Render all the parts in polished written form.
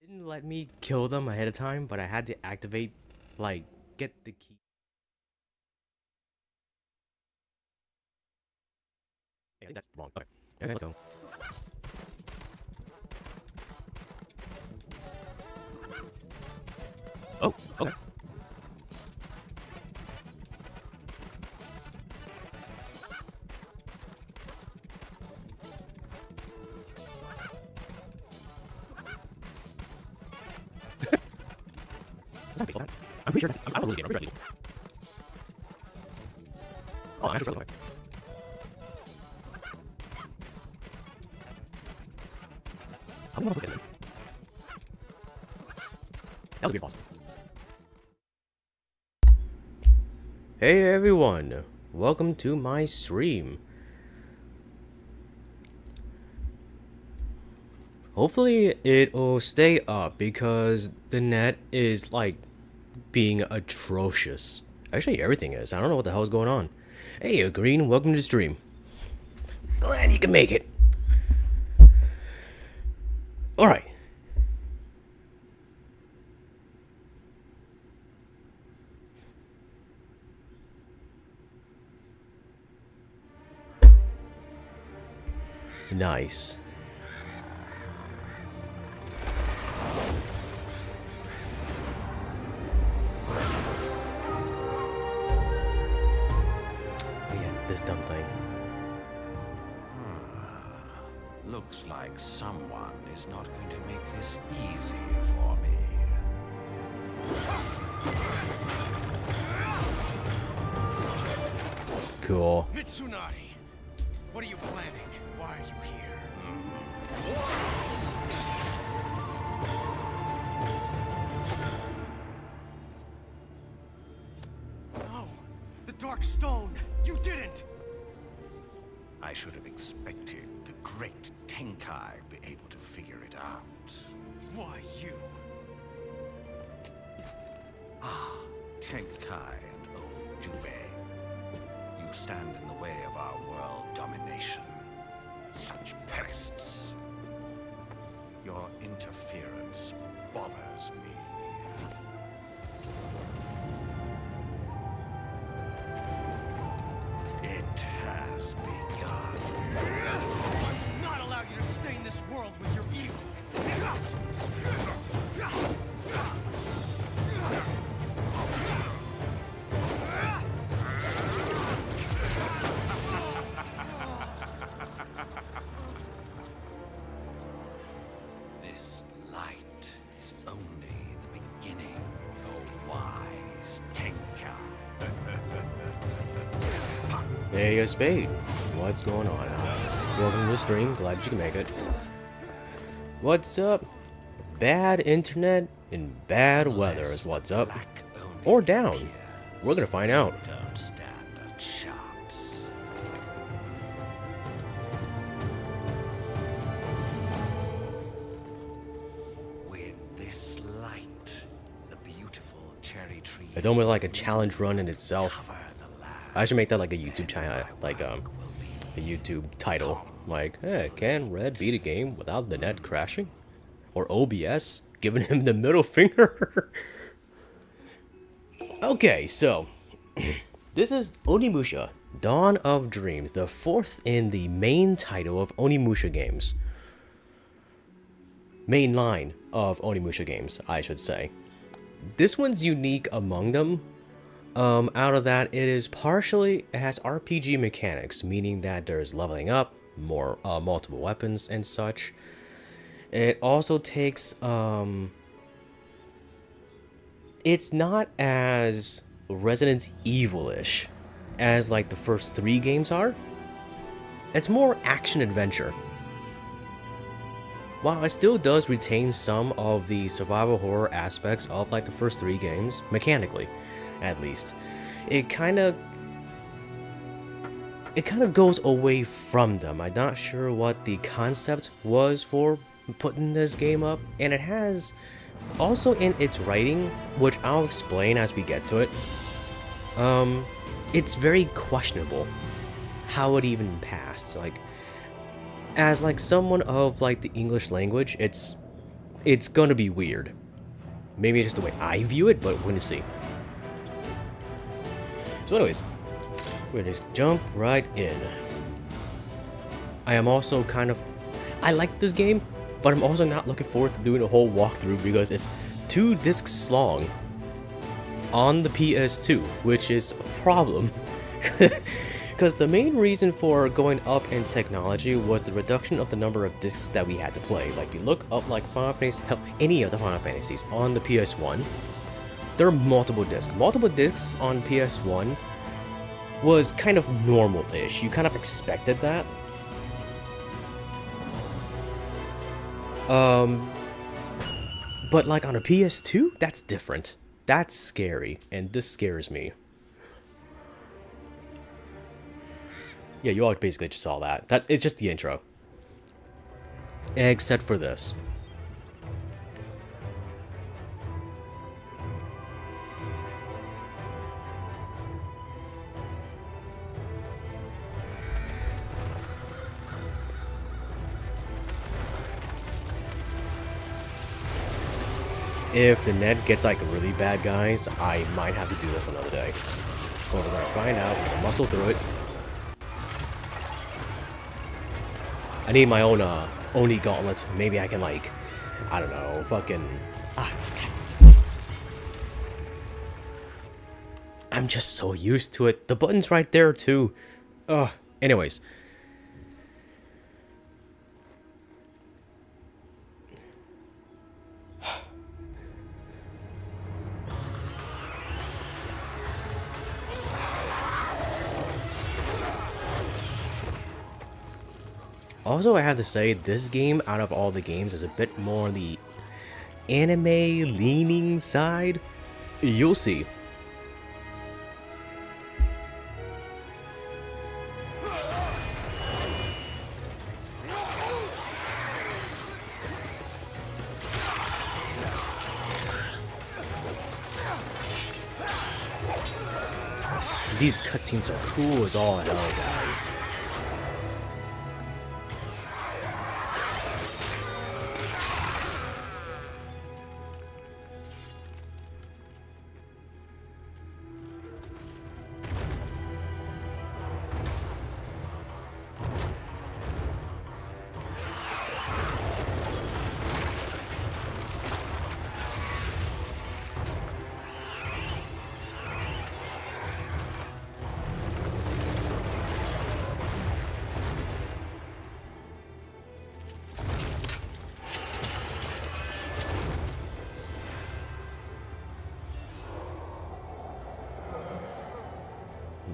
Didn't let me kill them ahead of time, but I had to activate, like, get the key. Hey, I think that's wrong. Okay. Okay, let's go. Oh, okay. I'm pretty sure that's. I'm really getting. Oh, I'm actually okay. How do I put it in? That was a good boss. Hey everyone, welcome to my stream. Hopefully it'll stay up because the net is like being atrocious. Actually, everything is. I don't know what the hell's going on. Hey, Green, welcome to the stream. Glad you can make it. Alright. Nice. This dumb thing. Looks like someone is not going to make this easy for me. Cool. Mitsunari, what are you planning? Why are you here? No! The Dark Stone! You didn't! I should have expected the great Tenkai be able to figure it out. Why you? Tenkai and old Jubei. You stand in the way of our world domination. Such pests. Your interference bothers me. It has begun. I will not allow you to stain this world with your evil! This light is only the beginning, O wise Tenkai. Hey, Spade. What's going on? Welcome to the stream. Glad you can make it. What's up? Bad internet and bad weather is what's up. Or down. We're gonna find out. Don't stand a chance. With this light, the beautiful cherry tree. It's almost like a challenge run in itself. Cover the land. I should make that like a YouTube channel, like a YouTube title. Like, hey, can Red beat a game without the net crashing? Or OBS giving him the middle finger? Okay, so this is Onimusha, Dawn of Dreams, the fourth in the main title of Onimusha games. Main line of Onimusha games, I should say. This one's unique among them. Out of that, it has RPG mechanics, meaning that there's leveling up, more multiple weapons and such. It also takes it's not as Resident Evil-ish as like the first three games are. It's more action adventure. While it still does retain some of the survival horror aspects of like the first three games, mechanically, at least, it kind of goes away from them. I'm not sure what the concept was for putting this game up, and it has also in its writing, which I'll explain as we get to it, it's very questionable how it even passed. Like, as like someone of like the English language, it's it's gonna be weird. Maybe just the way I view it, but we're gonna see. So anyways, we're gonna just jump right in. I am also kind of... I like this game, but I'm also not looking forward to doing a whole walkthrough because it's 2 discs long on the PS2, which is a problem. Because the main reason for going up in technology was the reduction of the number of discs that we had to play. Like, you look up like Final Fantasy, hell, any of the Final Fantasies on the PS1, there are multiple discs. Multiple discs on PS1 was kind of normal-ish. You kind of expected that. But like on a PS2, that's different. That's scary, and this scares me. Yeah, you all basically just saw that. It's just the intro. Except for this. If the net gets like really bad guys, I might have to do this another day. But we're gonna find out, we're gonna muscle through it. I need my own Oni gauntlet. Maybe I can like, I don't know, fucking... I'm just so used to it. The button's right there too. Ugh. Anyways. Also, I have to say, this game, out of all the games, is a bit more on the anime-leaning side. You'll see. These cutscenes are cool as all hell, guys.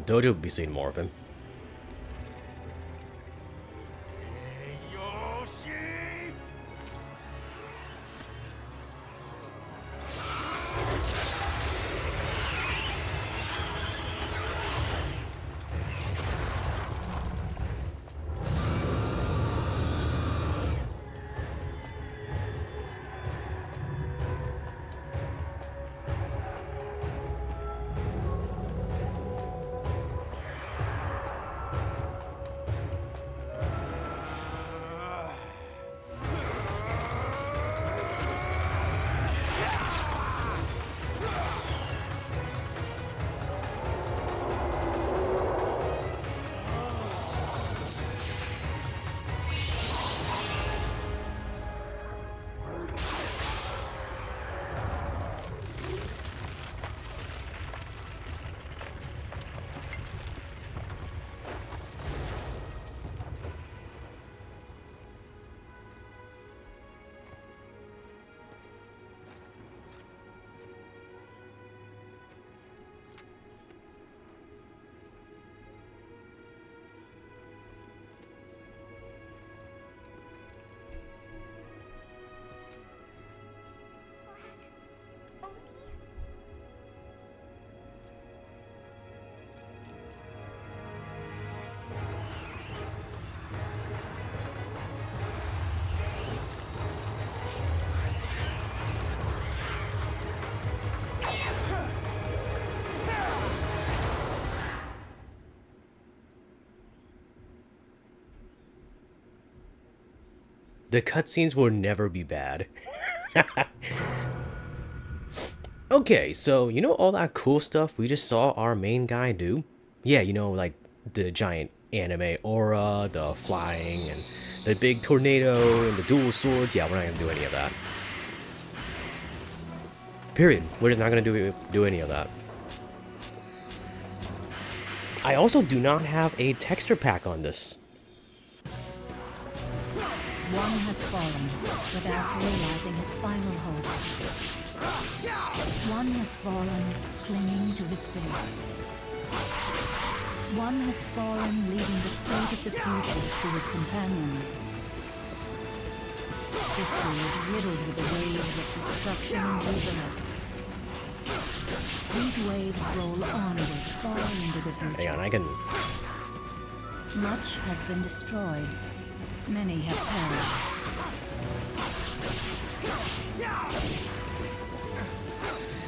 Dojo will be seeing more of him. The cutscenes will never be bad. Okay, so you know all that cool stuff we just saw our main guy do? Yeah, you know, like the giant anime aura, the flying, and the big tornado, and the dual swords. Yeah, we're not gonna do any of that. Period. We're just not gonna do any of that. I also do not have a texture pack on this. One has fallen without realizing his final hope. One has fallen clinging to despair. One has fallen leaving the fate of the future to his companions. History is riddled with the waves of destruction and rebirth. These waves roll onward far into the future. Hang on, I can... Much has been destroyed. Many have perished.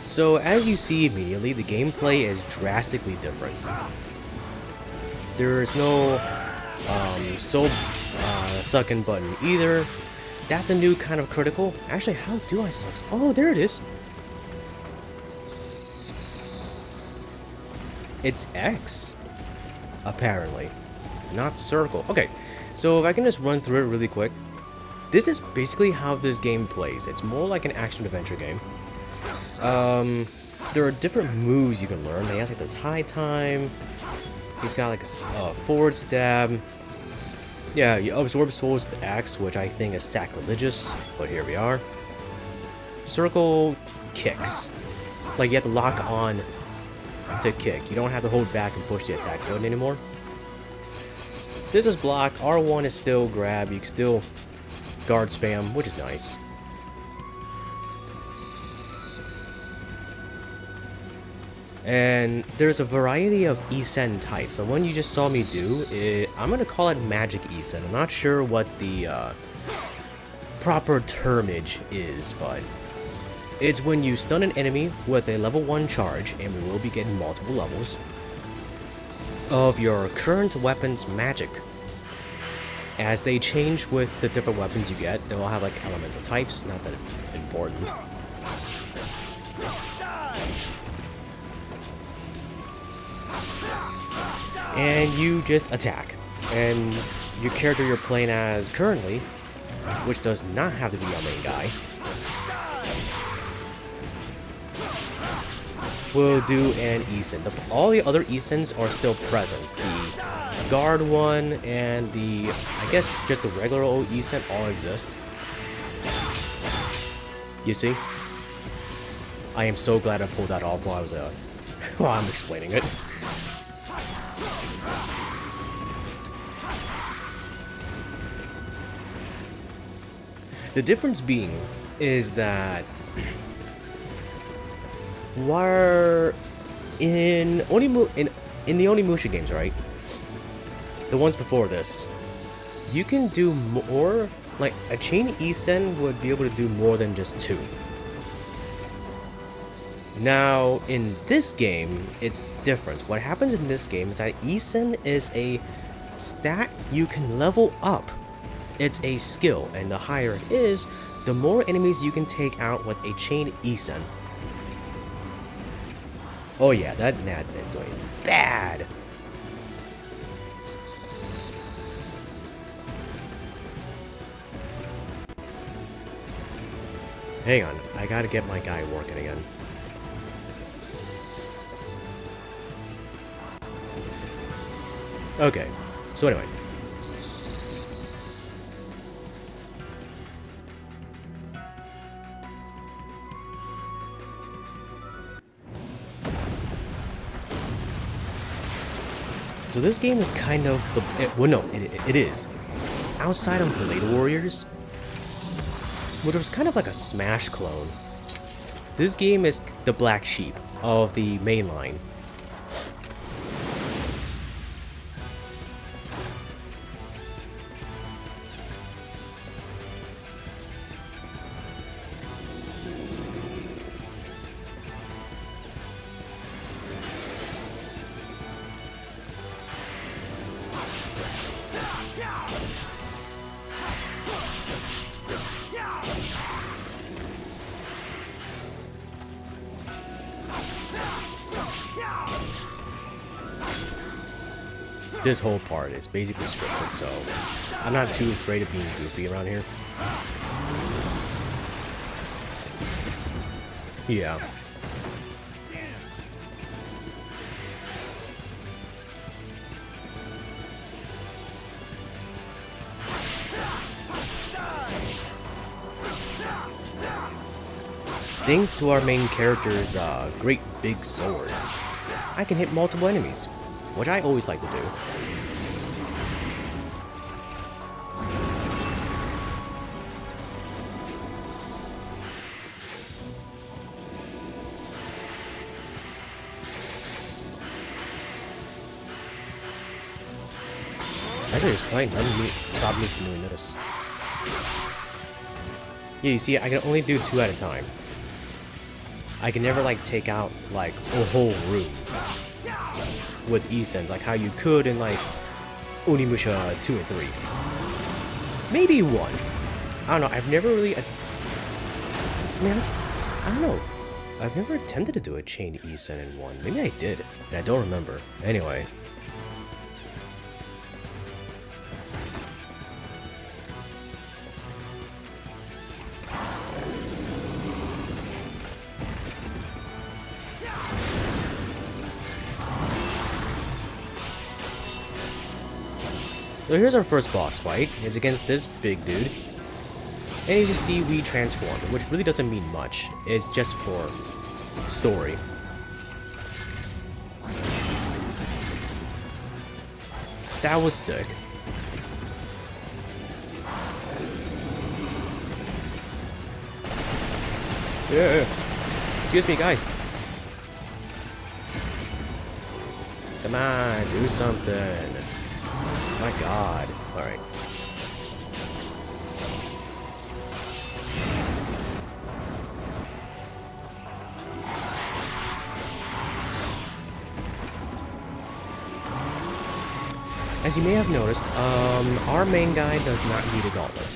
So, as you see immediately, the gameplay is drastically different. There is no sucking button either. That's a new kind of critical. Actually, how do I suck? Oh, there it is. It's X, apparently, not circle. Okay, so if I can just run through it really quick. This is basically how this game plays. It's more like an action-adventure game. There are different moves you can learn. He has like this high time. He's got like a forward stab. Yeah, you absorb souls with the axe, which I think is sacrilegious, but here we are. Circle kicks. Like you have to lock on to kick. You don't have to hold back and push the attack button anymore. This is block. R1 is still grab. You can still guard spam, which is nice. And there's a variety of Isen types. The one you just saw me do, I'm going to call it Magic Isen. I'm not sure what the proper termage is, but it's when you stun an enemy with a level 1 charge, and we will be getting multiple levels, of your current weapon's magic. As they change with the different weapons you get, they will have like elemental types, not that it's important. And you just attack. And your character you're playing as currently, which does not have to be your main guy, will do an Isen. All the other Isens are still present. The guard one and the, I guess, just the regular old Isen all exist. You see? I am so glad I pulled that off while I was while I'm explaining it. The difference being is that while in the Onimusha games, right? The ones before this, you can do more. Like a chain Isen would be able to do more than just 2. Now in this game, it's different. What happens in this game is that Isen is a stat you can level up. It's a skill, and the higher it is, the more enemies you can take out with a chain Isen. Oh yeah, that Nadman's doing bad. Hang on, I gotta get my guy working again. Okay, so anyway. So this game is kind of the... it is. Outside of Blade Warriors, which was kind of like a Smash clone, this game is the black sheep of the mainline. this whole part is basically scripted, so I'm not too afraid of being goofy around here. Yeah. Thanks to our main character's great big sword, I can hit multiple enemies, which I always like to do. Actually, it's playing. Let me stop me from doing this. Yeah, you see, I can only do 2 at a time. I can never like take out like a whole room with E-Sense, like how you could in like Onimusha 2 and 3. Maybe 1. I don't know. I've never really. Man, I don't know. I've never attempted to do a chain E-Sen in 1. Maybe I did, and I don't remember. Anyway. So here's our first boss fight. It's against this big dude. And as you see, we transformed, which really doesn't mean much. It's just for story. That was sick. Yeah. Excuse me, guys. Come on, do something. My god. Alright. As you may have noticed, our main guy does not need a gauntlet.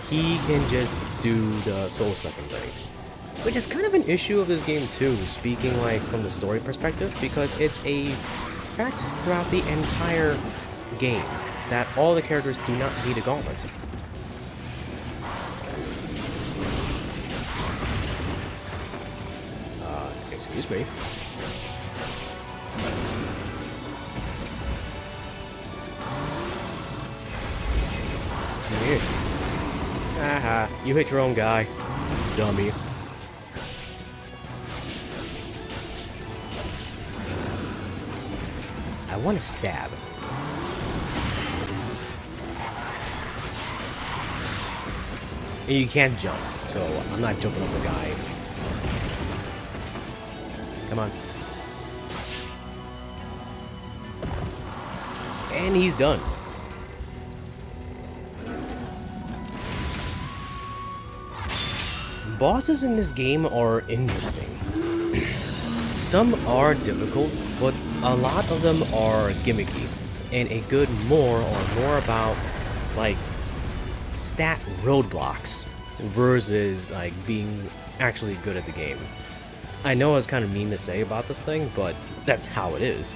He can just do the soul sucking thing. Which is kind of an issue of this game too, speaking like from the story perspective, because it's a fact throughout the entire game that all the characters do not need a gauntlet. Excuse me. Here. Haha, you hit your own guy, dummy. I want to stab. And you can't jump, so I'm not jumping on the guy. Come on. And he's done. Bosses in this game are interesting. Some are difficult, but a lot of them are gimmicky. And a good more about, like, stat roadblocks versus, like, being actually good at the game. I know it's kind of mean to say about this thing, but that's how it is.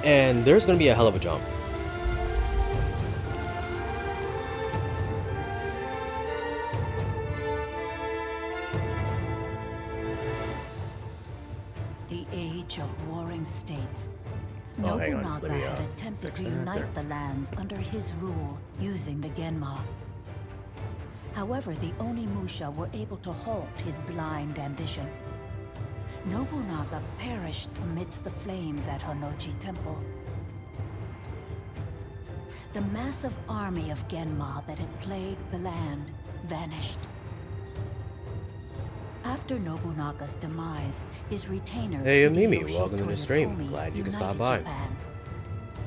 And there's going to be a hell of a jump. The age of warring states. Oh, hang on. Nobunaga Let me, had attempted fix to that unite there. the lands under his rule using the Genma. However, the Onimusha were able to halt his blind ambition. Nobunaga perished amidst the flames at Honnoji Temple. The massive army of Genma that had plagued the land vanished. After Nobunaga's demise, his retainer Hey, Mimi, Hideyoshi welcome to the stream. Toyotomi Glad you can stop united by. Japan.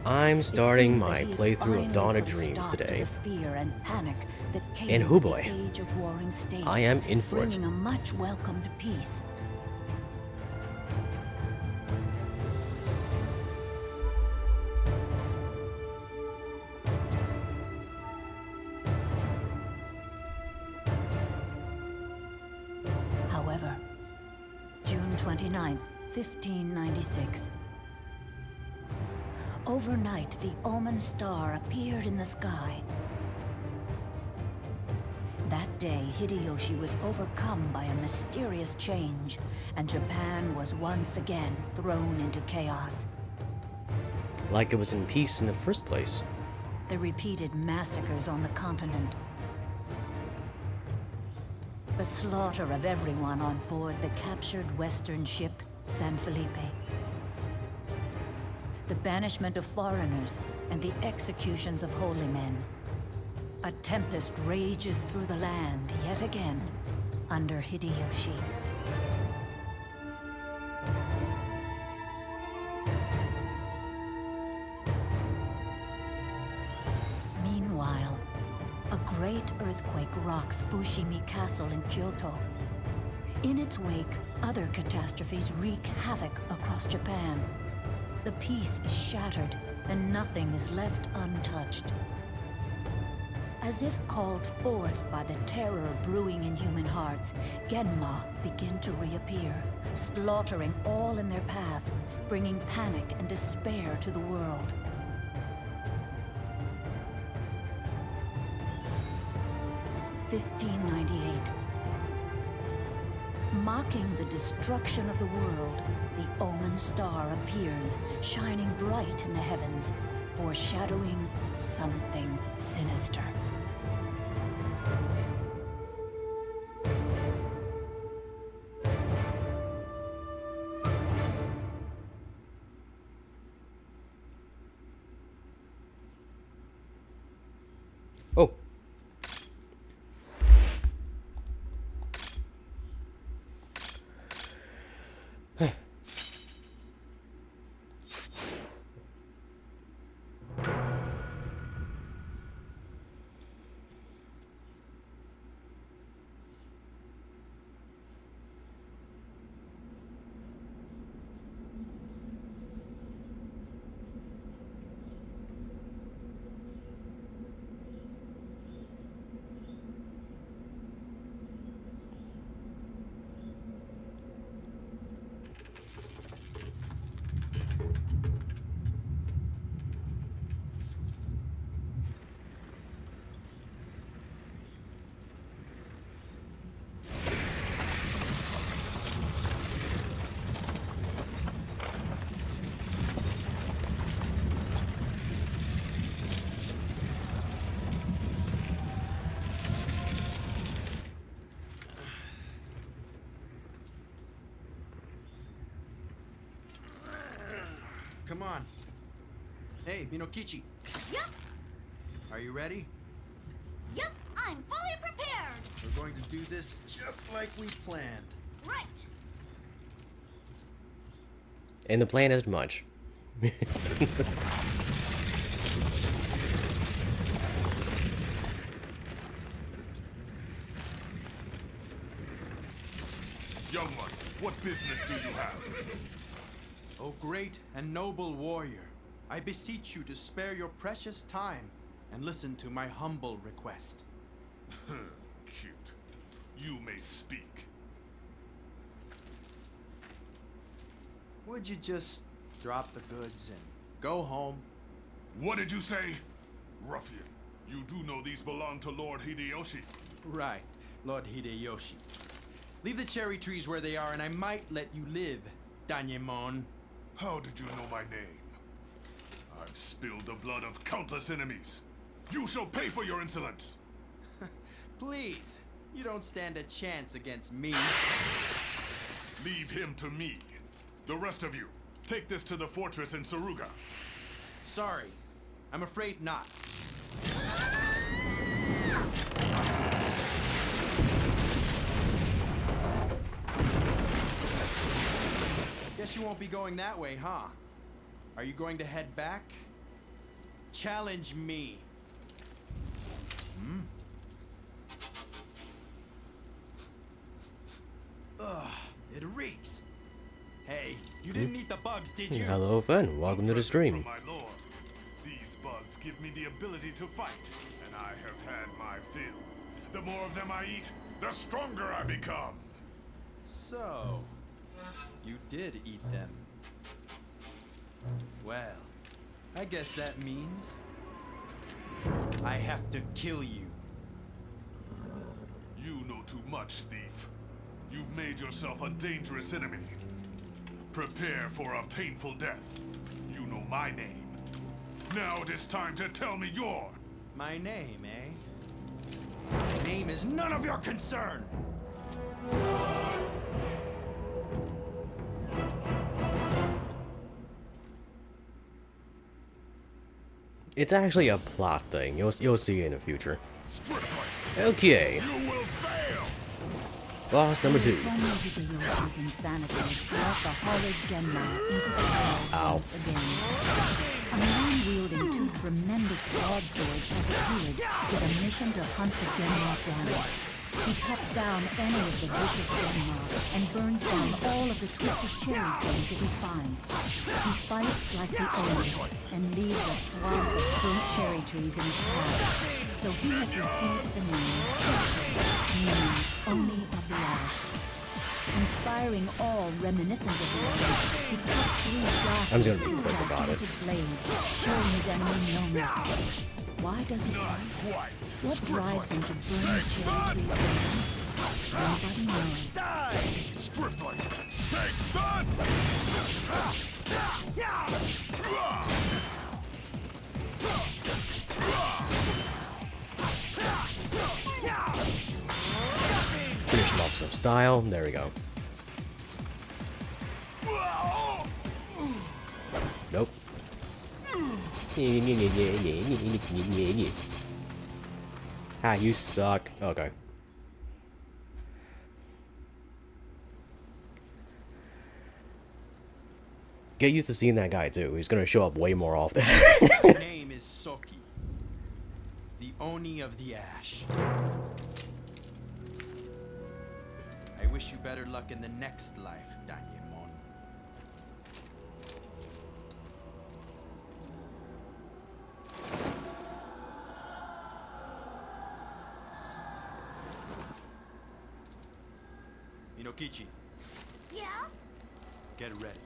I'm It starting seemed my that he had playthrough of Dawn finally of put a Dreams stop to today. the fear and panic that came And hoo with boy, the age of warring states, I am in for it. bringing a much welcomed peace. 29th, 1596. Overnight, the Omen star appeared in the sky. That day, Hideyoshi was overcome by a mysterious change, and Japan was once again thrown into chaos. Like it was in peace in the first place. The repeated massacres on the continent. The slaughter of everyone on board the captured western ship, San Felipe. The banishment of foreigners and the executions of holy men. A tempest rages through the land yet again under Hideyoshi. Meanwhile, a great earthquake rocks Fushimi Castle in Kyoto. In its wake, other catastrophes wreak havoc across Japan. The peace is shattered, and nothing is left untouched. As if called forth by the terror brewing in human hearts, Genma begin to reappear, slaughtering all in their path, bringing panic and despair to the world. (1598). Mocking the destruction of the world, the Omen star appears, shining bright in the heavens, foreshadowing something sinister. Oh. Come on. Hey, Minokichi. Yup, Are you ready? yup, I'm fully prepared. We're going to do this just like we planned. Right. And the plan is much. Young one, what business do you have? O great and noble warrior, I beseech you to spare your precious time and listen to my humble request. Cute. You may speak. Would you just drop the goods and go home? What did you say? Ruffian, you do know these belong to Lord Hideyoshi. Right, Lord Hideyoshi. Leave the cherry trees where they are and I might let you live, Danyemon. How did you know my name? I've spilled the blood of countless enemies. You shall pay for your insolence. Please, you don't stand a chance against me. Leave him to me. The rest of you, take this to the fortress in Saruga. Sorry, I'm afraid not. Guess you won't be going that way, huh? Are you going to head back? Challenge me. Ugh, it reeks. Hey, you didn't eat the bugs, did you? Hello, friend. Welcome to the stream. From my lord. These bugs give me the ability to fight, and I have had my fill. The more of them I eat, the stronger I become. So, did eat them. Well, I guess that means I have to kill you. You know too much, thief. You've made yourself a dangerous enemy. Prepare for a painful death. You know my name. Now it is time to tell me yours. My name, eh? My name is none of your concern! It's actually a plot thing. You'll see in the future. Okay. You will fail! Boss number 2. Tomoe Hideyoshi's insanity brought the horrid Genma into the world once again. A man wielding 2 tremendous broadswords has appeared with a mission to hunt the Genma down. He cuts down any of the vicious Genma and burns down all of the twisted cherry trees that he finds. He fights like the Oni and leaves a swath of burnt cherry trees in his path. So he has received the name meaning Oni of the Ash. Inspiring all reminiscent of the Oni, he cuts through darkness I'm just gonna be with his quick about it. gigantic blades, showing his enemy no mercy. Why does he fight? What drives him to burn the cherry trees down? Nobody knows. Stripling! Take that! Finish him off some style. There we go. Nope. Ah, you suck. Okay. Get used to seeing that guy too. He's gonna show up way more often. My name is Soki, the Oni of the Ash. I wish you better luck in the next life, Danyemon. Inokichi, Yeah? get ready.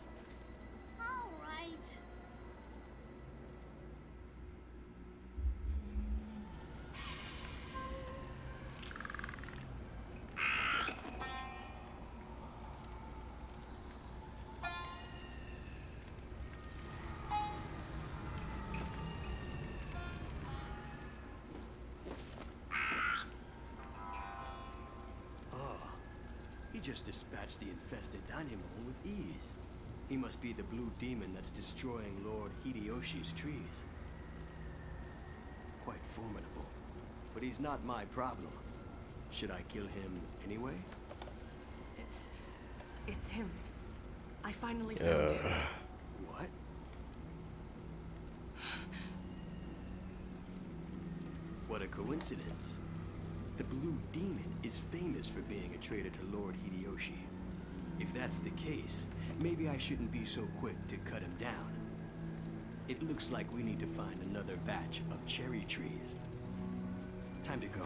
All right. He just dispatched the infested Onimusha with ease. He must be the blue demon that's destroying Lord Hideyoshi's trees. Quite formidable. But he's not my problem. Should I kill him anyway? It's him. I finally found him. What? What a coincidence. The Blue Demon is famous for being a traitor to Lord Hideyoshi. If that's the case, maybe I shouldn't be so quick to cut him down. It looks like we need to find another batch of cherry trees. Time to go.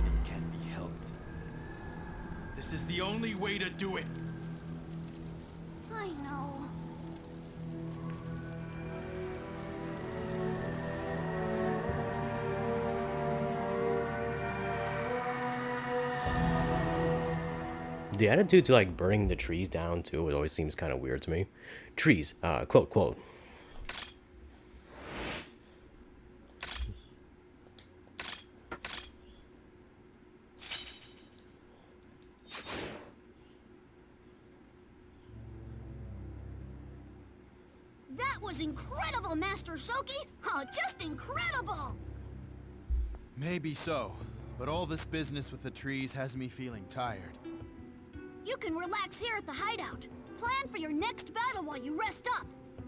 It can't be helped. This is the only way to do it. I know. The attitude to like burning the trees down too, it always seems kind of weird to me. Trees, quote. That was incredible, Master Soki! Oh, just incredible! Maybe so, but all this business with the trees has me feeling tired. You can relax here at the hideout. Plan for your next battle while you rest up.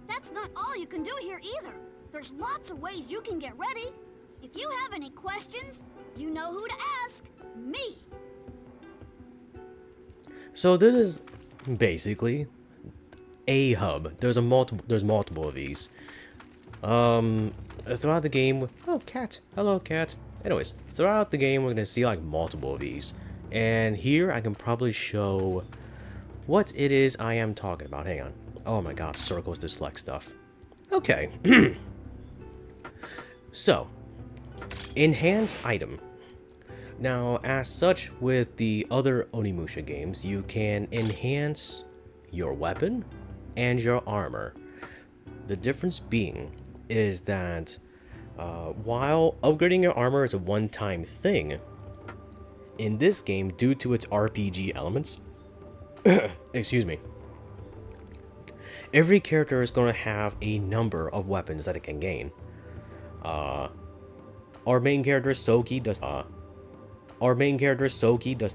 That's not all you can do here either. There's lots of ways you can get ready. If you have any questions, questions, you know who to ask. Me. So this is basically a hub. There's multiple of these. Throughout the game, oh, cat. Hello, cat. Anyways, throughout the game, we're gonna see like multiple of these. And here I can probably show what it is I am talking about. Hang on. Oh my god, circles to select stuff. Okay. So, enhance item. Now, as such, with the other Onimusha games, you can enhance your weapon and your armor. The difference being is that while upgrading your armor is a one-time thing, in this game, due to its RPG elements, excuse me, every character is going to have a number of weapons that it can gain. Our main character Soki does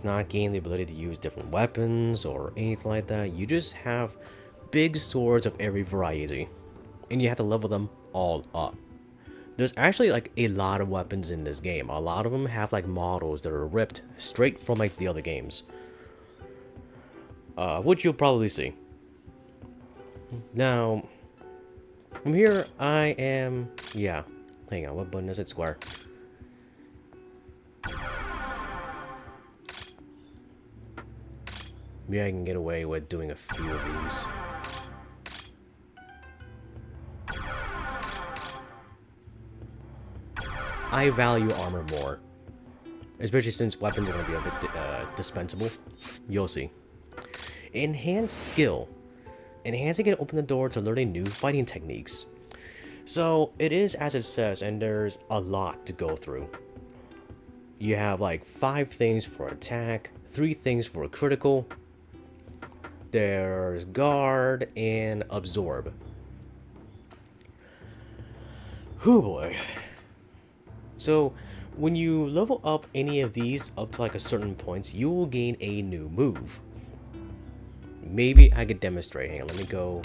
not gain the ability to use different weapons or anything like that. You just have big swords of every variety, and you have to level them all up. There's actually like a lot of weapons in this game. A lot of them have like models that are ripped straight from like the other games, which you'll probably see. Now, from here I am, yeah, hang on, what button is it? Square. Maybe I can get away with doing a few of these. I value armor more, especially since weapons are going to be a bit dispensable. You'll see. Enhanced skill. Enhancing can open the door to learning new fighting techniques. So it is as it says, and there's a lot to go through. You have like 5 things for attack, 3 things for critical. There's guard and absorb. Whew boy. So when you level up any of these up to like a certain point, you will gain a new move. Maybe I could demonstrate. Hang on, let me go.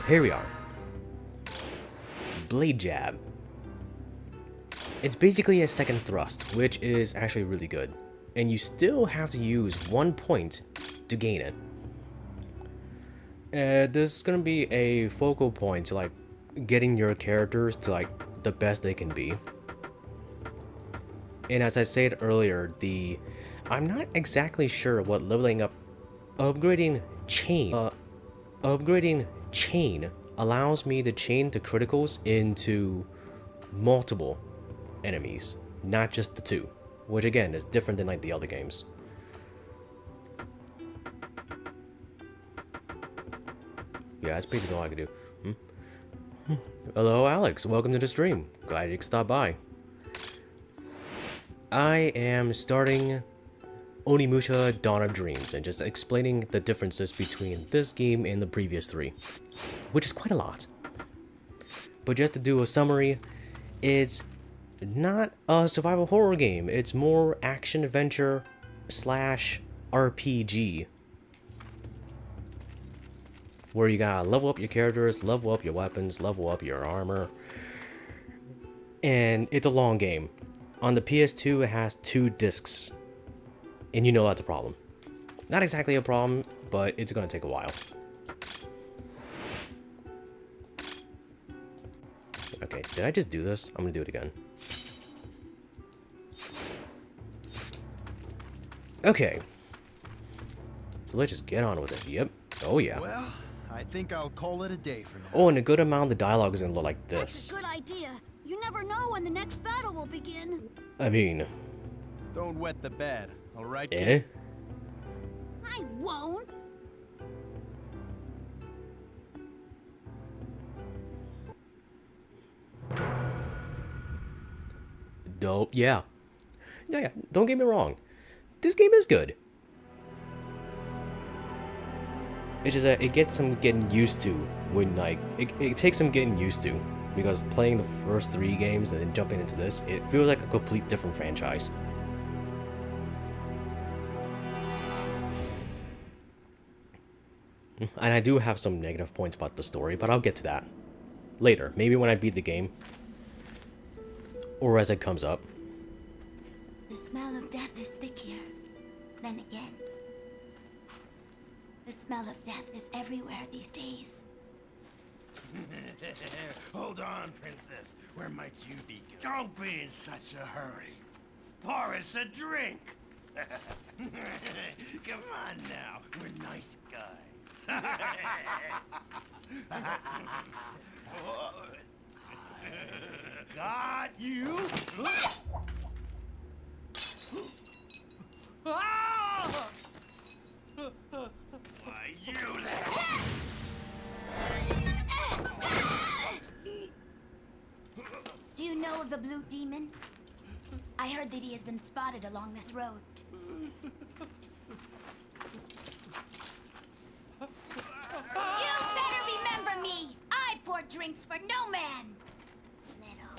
Here we are. Blade jab. It's basically a second thrust, which is actually really good. And you still have to use 1 point to gain it. This is gonna be a focal point to like getting your characters to like the best they can be. And as I said earlier, I'm not exactly sure what leveling up upgrading chain allows me to chain the criticals into multiple enemies, not just the 2, which again is different than like the other games. Yeah, that's basically all I can do. Hello, Alex. Welcome to the stream. Glad you could stop by. I am starting Onimusha Dawn of Dreams and just explaining the differences between this game and the previous 3, which is quite a lot. But just to do a summary, it's not a survival horror game. It's more action adventure / RPG. Where you gotta level up your characters, level up your weapons, level up your armor. And it's a long game. On the PS2, it has 2 discs. And you know that's a problem. Not exactly a problem, but it's gonna take a while. Okay, did I just do this? I'm gonna do it again. Okay. So let's just get on with it. Yep. Oh yeah. Well, I think I'll call it a day for now. Oh, and a good amount of the dialogue is gonna look like That's this. a good idea. You never know when the next battle will begin. I mean, Don't wet the bed, all right? eh? I won't. Dope. Yeah. Yeah. Don't get me wrong. This game is good. It's just that it gets some getting used to when like it takes some getting used to, because playing the first 3 games and then jumping into this, it feels like a complete different franchise. And I do have some negative points about the story, but I'll get to that later. Maybe when I beat the game. or as it comes up. The smell of death is thick here. Then again, the smell of death is everywhere these days. Hold on, princess. Where might you be going? Don't be in such a hurry. Pour us a drink. Come on now. We're nice guys. Got you. Why, you there? Do you know of the blue demon? I heard that he has been spotted along this road. You better remember me! I pour drinks for no man! Little...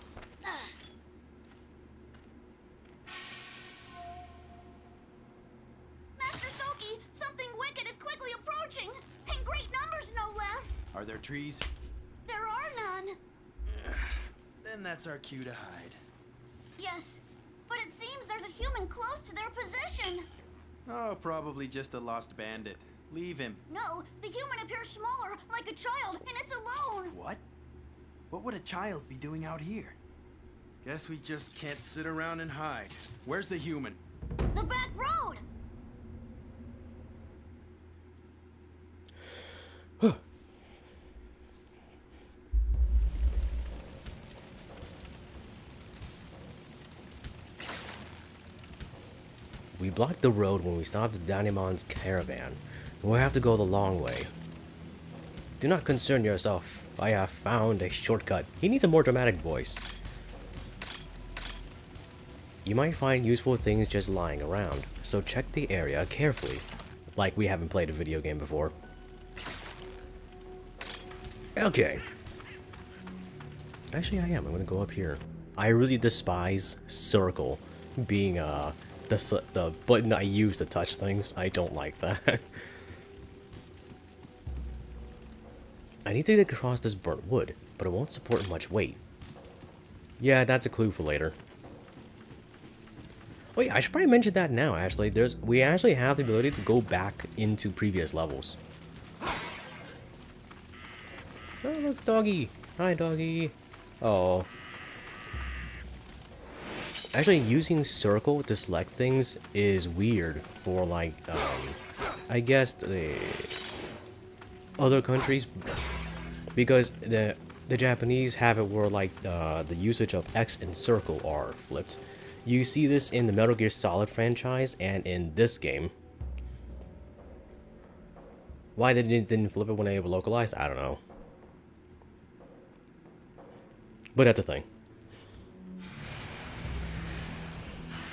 Master Soki, something wicked is quickly approaching. In great numbers, no less. Are there trees? There are none. Then that's our cue to hide. Yes, but it seems there's a human close to their position. Oh, probably just a lost bandit. Leave him. No, the human appears smaller, like a child, and it's alone. What? What would a child be doing out here? Guess we just can't sit around and hide. Where's the human? The back road. We blocked the road when we stopped Danimon's caravan. We'll have to go the long way. Do not concern yourself. I have found a shortcut. He needs a more dramatic voice. You might find useful things just lying around, so check the area carefully. Like we haven't played a video game before. Okay. Actually, I am. I'm gonna go up here. I really despise circle being the button I use to touch things. I don't like that. I need to get across this burnt wood, but it won't support much weight. Yeah, that's a clue for later. Oh yeah, I should probably mention that now, actually. We actually have the ability to go back into previous levels. Oh, look, doggy. Hi, doggy. Oh. Actually, using circle to select things is weird for, like, I guess the other countries, because the Japanese have it where, like, the usage of X and circle are flipped. You see this in the Metal Gear Solid franchise and in this game. Why they didn't flip it when they were localized, I don't know. But that's a thing.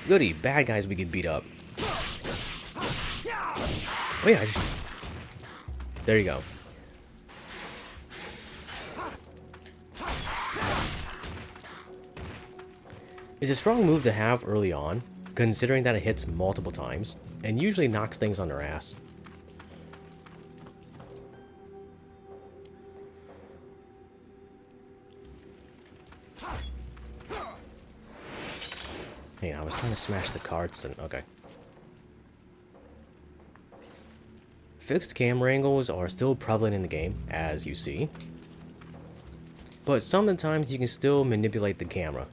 Goody, bad guys we can beat up. Oh yeah, there you go. It's a strong move to have early on, considering that it hits multiple times, and usually knocks things on their ass. Hey, I was trying to smash the carts and... okay. Fixed camera angles are still prevalent in the game, as you see. But sometimes you can still manipulate the camera.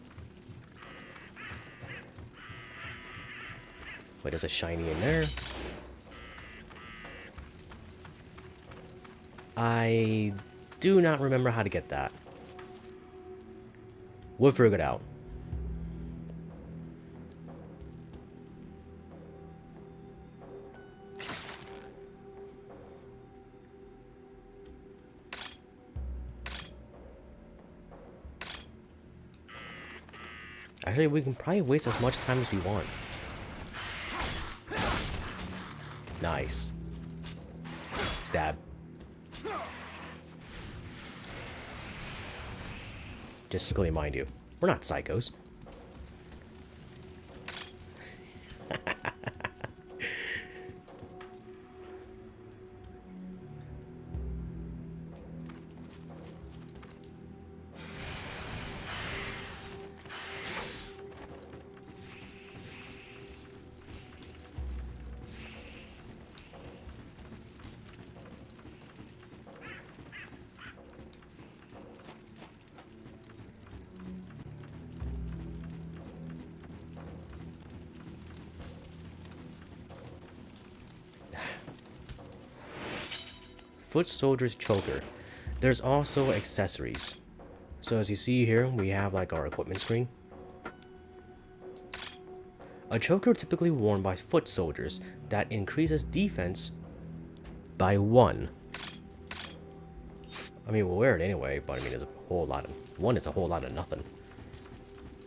Wait, there's a shiny in there. I do not remember how to get that. We'll figure it out. Actually, we can probably waste as much time as we want. Nice. Stab. Just to remind you, we're not psychos. foot soldier's choker. There's also accessories. So as you see here, we have like our equipment screen. A choker typically worn by foot soldiers that increases defense by 1. I mean, we'll wear it anyway, but I mean, there's a whole lot of... 1 is a whole lot of nothing.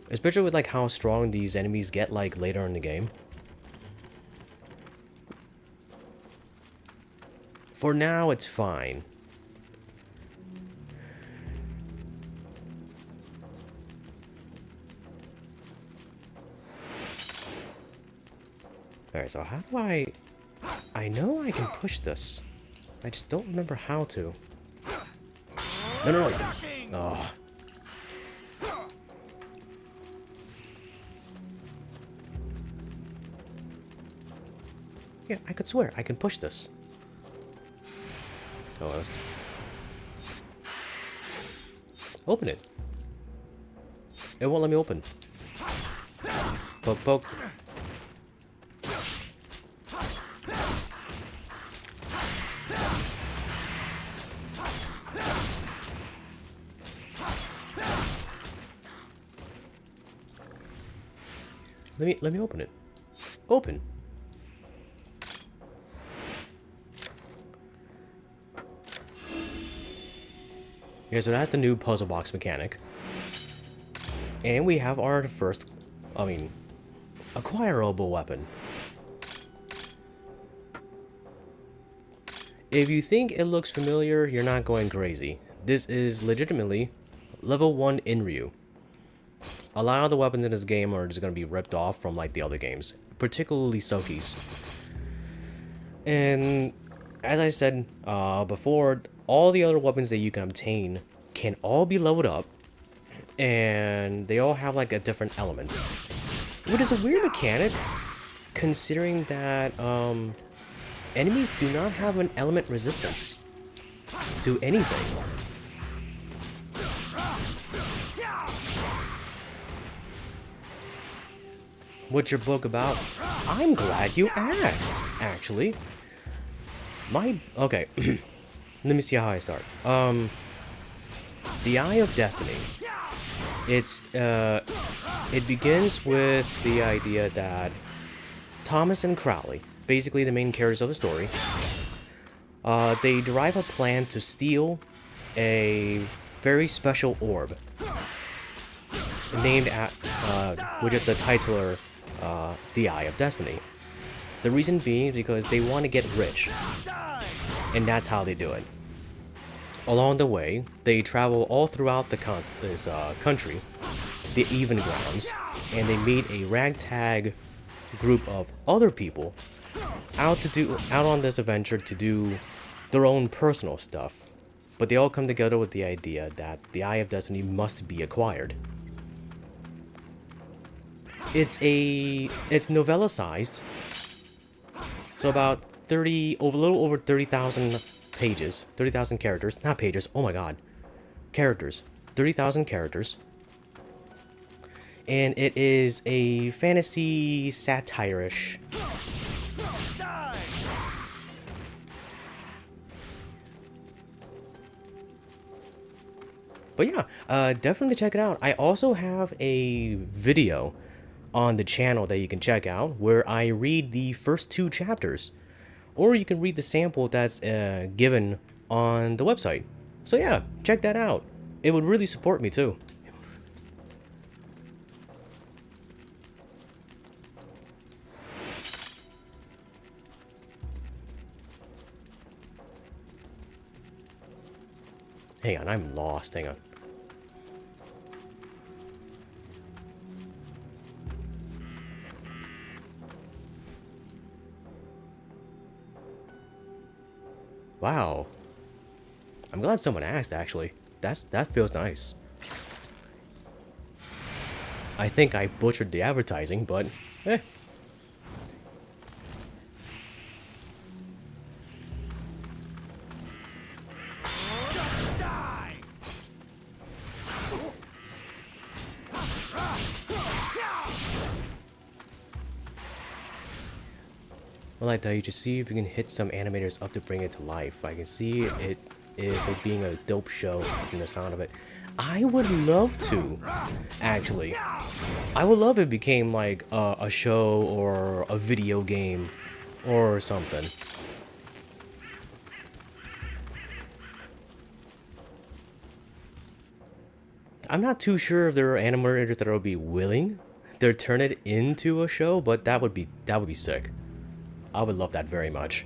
Especially with like how strong these enemies get like later in the game. For now, it's fine. Alright, so how do I know I can push this. I just don't remember how to. No. Oh. Yeah, I could swear I can push this. Oh, let's open it. It won't let me open. Poke, poke. Let me open it. Open. Okay, so that's the new puzzle box mechanic. And we have our first, acquirable weapon. If you think it looks familiar, you're not going crazy. This is legitimately level 1 Inryu. A lot of the weapons in this game are just going to be ripped off from like the other games, particularly Soki's. And as I said before, all the other weapons that you can obtain can all be leveled up, and they all have like a different element, which is a weird mechanic considering that enemies do not have an element resistance to anything. What's your book about? I'm glad you asked, actually. Okay. Let me see how I start. The Eye of Destiny. It begins with the idea that Thomas and Crowley, basically the main characters of the story, they derive a plan to steal a very special orb named at, which is the titular, The Eye of Destiny. The reason being because they want to get rich, and that's how they do it. Along the way, they travel all throughout the country, the Even Grounds, and they meet a ragtag group of other people out on this adventure to do their own personal stuff. But they all come together with the idea that the Eye of Destiny must be acquired. It's novella-sized, so about a little over 30,000 pages, 30,000 characters, not pages, oh my god, characters, 30,000 characters, and it is a fantasy satire-ish. But yeah, definitely check it out. I also have a video on the channel that you can check out where I read the first 2 chapters. Or you can read the sample that's given on the website. So yeah, check that out. It would really support me too. Hang on, I'm lost. Hang on. Wow. I'm glad someone asked, actually. That feels nice. I think I butchered the advertising, but eh. I like that. You just see if you can hit some animators up to bring it to life. I can see it being a dope show from the sound of it. I would love to, actually. I would love if it became like a show or a video game or something. I'm not too sure if there are animators that will be willing to turn it into a show, but that would be sick. I would love that very much.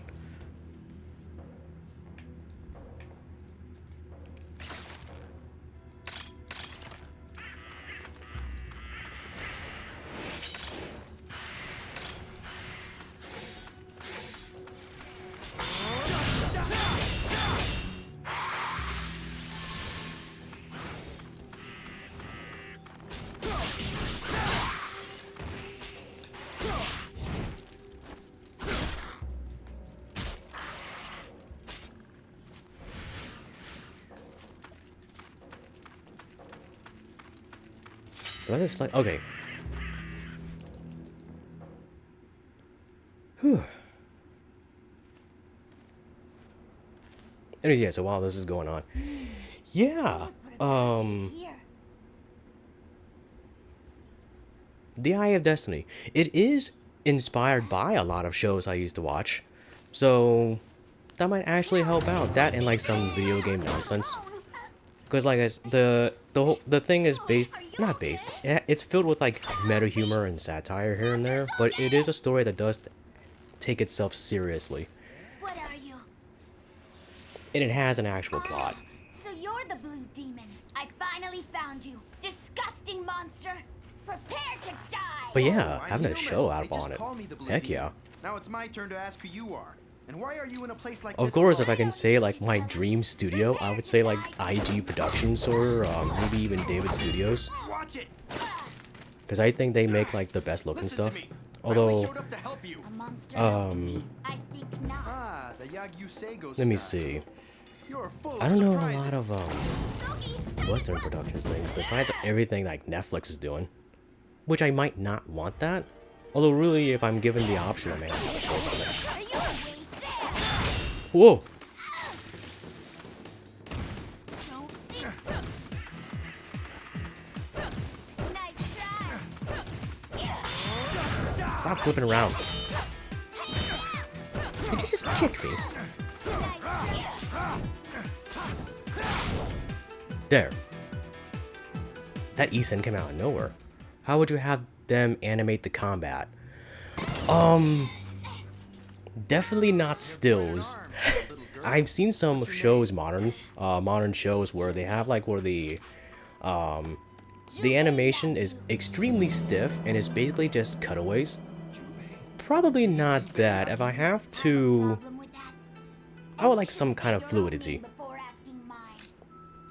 What is like okay. Whew. Anyways, yeah, so while this is going on. Yeah. The Eye of Destiny. It is inspired by a lot of shows I used to watch. So that might actually help out. That and like some video game nonsense. Because like the thing is not based. It's filled with like meta humor and satire here and there, but it is a story that does take itself seriously. What are you? And it has an actual plot. So you're the blue demon. I finally found you. Disgusting monster. Prepare to die. But yeah, I having a knew show it. out They just on it. call me the Blue Heck Demon. yeah. Now it's my turn to ask who you are. And why are you in a place like Of this course, alone? if I can say like my dream studio, I would say like IG Productions or maybe even David Studios. Watch it. Because I think they make like the best looking Listen stuff. to me. I Although, only showed up to help you. A monster helped me. I think not. Ah, the Yagyuseigo let me style. see. You're full I of don't know a surprises. lot of Sogi, Western Productions things besides everything like Netflix is doing. Which I might not want that. Although really, if I'm given the option, I may have a choice on it. are you awake there? Whoa! Don't think so. Nice try. Stop flipping around. Did you just kick me? There. That Eason came out of nowhere. How would you have them animate the combat? Definitely not stills. I've seen some shows, modern shows where they have like where the animation is extremely stiff and it's basically just cutaways. Probably not that. If I have to, I would like some kind of fluidity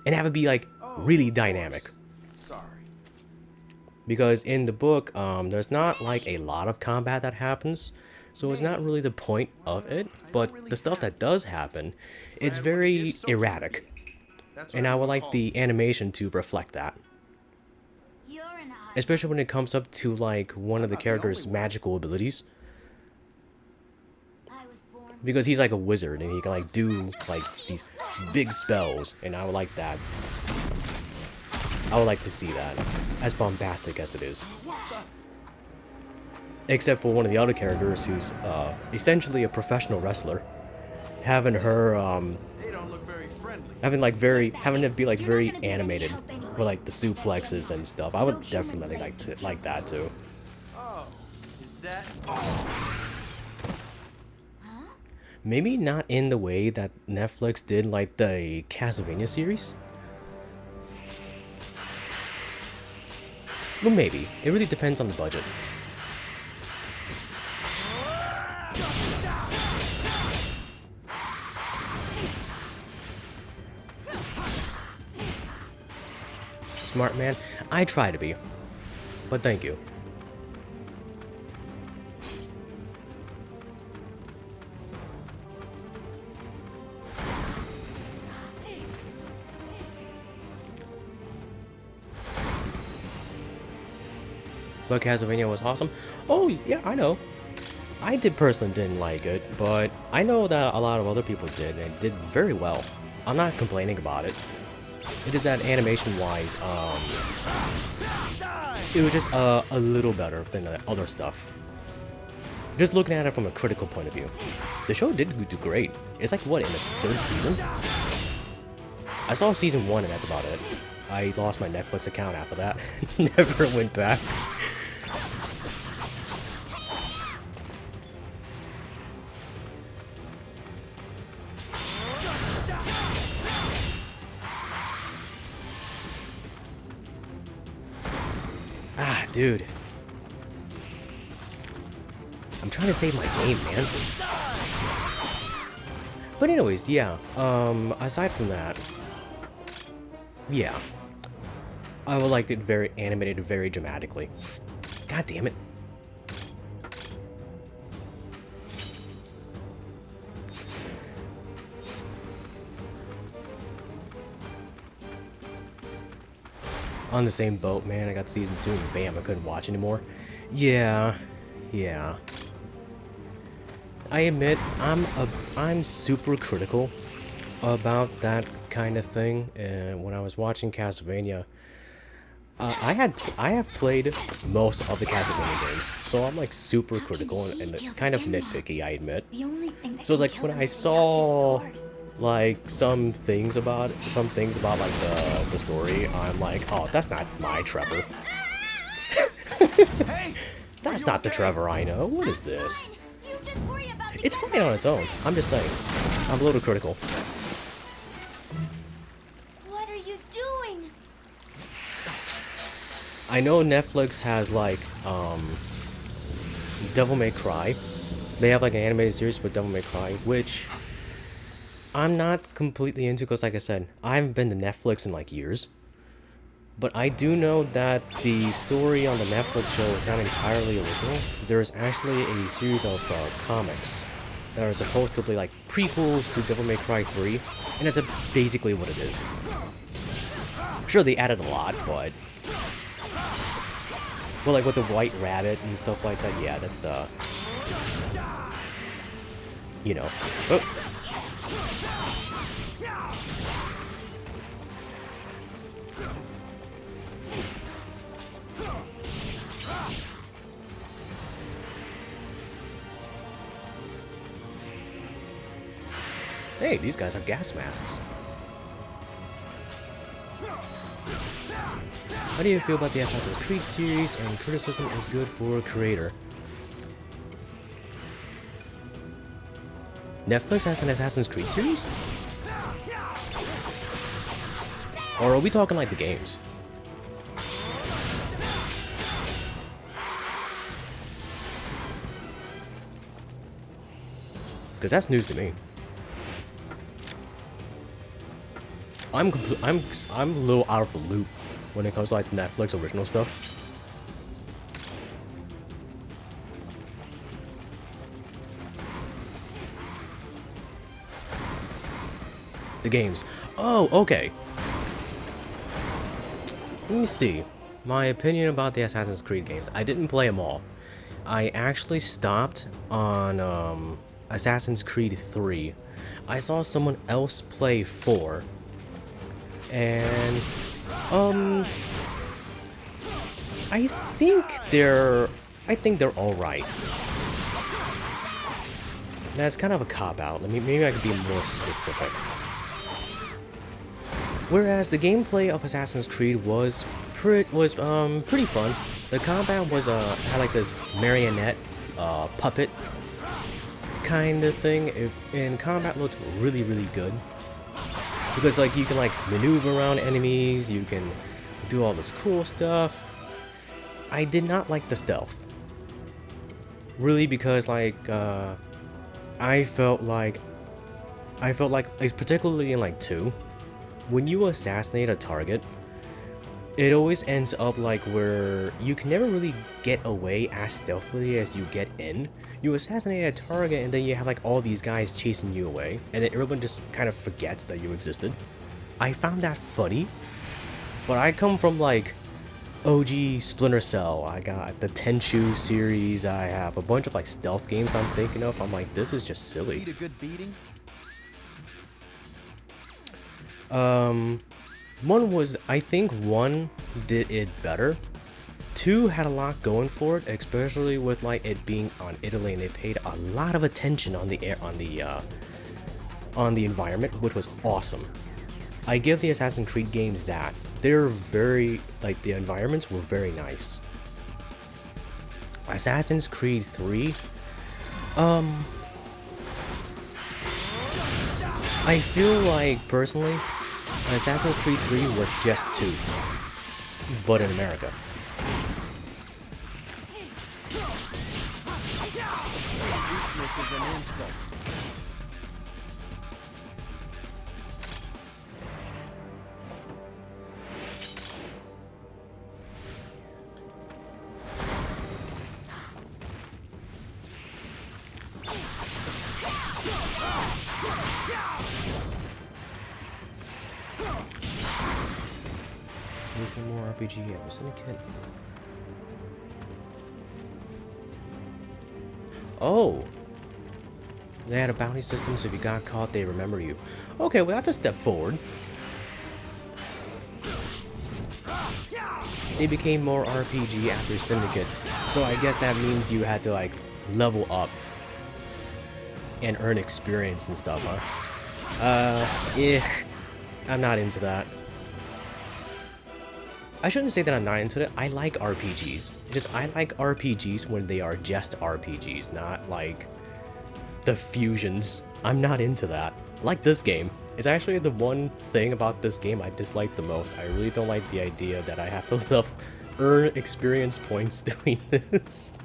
and have it be like really dynamic. Sorry. Because in the book, there's not like a lot of combat that happens, so it's not really the point of it. But the stuff that does happen, it's very erratic, and I would like the animation to reflect that. Especially when it comes up to like one of the characters' magical abilities, because he's like a wizard and he can like do like these big spells, and I would like that. I would like to see that, as bombastic as it is. Except for one of the other characters who's essentially a professional wrestler. Having her, They don't look very friendly. having it be like very animated with like the suplexes and stuff. I would definitely like that too. Oh, is that? Maybe not in the way that Netflix did like the Castlevania series. Well, maybe. It really depends on the budget. Smart man. I try to be. But thank you. But Castlevania was awesome. Oh, yeah, I know. I did personally didn't like it, but I know that a lot of other people did, and did very well. I'm not complaining about it. It is that animation-wise, it was just a little better than the other stuff. Just looking at it from a critical point of view, the show did do great. It's like, what, in its 3rd season? I saw season 1 and that's about it. I lost my Netflix account after that. Never went back. Ah, dude. I'm trying to save my game, man. But anyways, yeah. Aside from that, yeah. I would like it very animated, very dramatically. God damn it. On the same boat, man. I got season 2 and bam, I couldn't watch anymore. Yeah. I admit, I'm super critical about that kind of thing. And when I was watching Castlevania, I have played most of the Castlevania games, so I'm like super critical and kind of nitpicky, I admit. So it's like when I saw like some things about like the story, I'm like, oh, that's not my Trevor. That's not the Trevor I know. What is this? It's fine on its own. I'm just saying. I'm a little critical. What are you doing? I know Netflix has like Devil May Cry. They have like an animated series for Devil May Cry, which I'm not completely into because, like I said, I haven't been to Netflix in like years. But I do know that the story on the Netflix show is not entirely original. There's actually a series of comics that are supposed to be like prequels to Devil May Cry 3, and that's basically what it is. Sure, they added a lot, but... Well, like with the White Rabbit and stuff like that, yeah, that's the... You know. Oh. Hey, these guys have gas masks. How do you feel about the Assassin's Creed series and criticism is good for a creator? Netflix has an Assassin's Creed series? Or are we talking like the games? Because that's news to me. I'm a little out of the loop when it comes to like Netflix original stuff. The games. Oh, okay. Let me see. My opinion about the Assassin's Creed games. I didn't play them all. I actually stopped on Assassin's Creed 3. I saw someone else play 4. And I think they're all right. That's kind of a cop-out. Maybe I could be more specific. Whereas the gameplay of Assassin's Creed was pretty fun. The combat was had like this marionette puppet kind of thing, and combat looked really good. Because like you can like maneuver around enemies, you can do all this cool stuff. I did not like the stealth. Really, because like I felt like particularly in like 2, when you assassinate a target, it always ends up like where you can never really get away as stealthily as you get in. You assassinate a target and then you have like all these guys chasing you away, and then everyone just kind of forgets that you existed. I found that funny, but I come from like OG Splinter Cell. I got the Tenchu series. I have a bunch of like stealth games I'm thinking of. I'm like, this is just silly. Need a good beating? One was, I think one did it better. Two had a lot going for it, especially with like it being on Italy, and they paid a lot of attention on the air, on the environment, which was awesome. I give the Assassin's Creed games that. They're very, like, the environments were very nice. Assassin's Creed 3, I feel like, personally, Assassin's Creed 3 was just 2, but in America. Weakness is an insult. Making more RPG games, isn't it, kid? Oh! They had a bounty system, so if you got caught, they remember you. Okay, well, that's a step forward. They became more RPG after Syndicate, so I guess that means you had to, like, level up and earn experience and stuff, huh? I'm not into that. I shouldn't say that I'm not into it. I like RPGs. Just I like RPGs when they are just RPGs, not like the fusions. I'm not into that. Like this game. It's actually the one thing about this game I dislike the most. I really don't like the idea that I have to earn experience points doing this.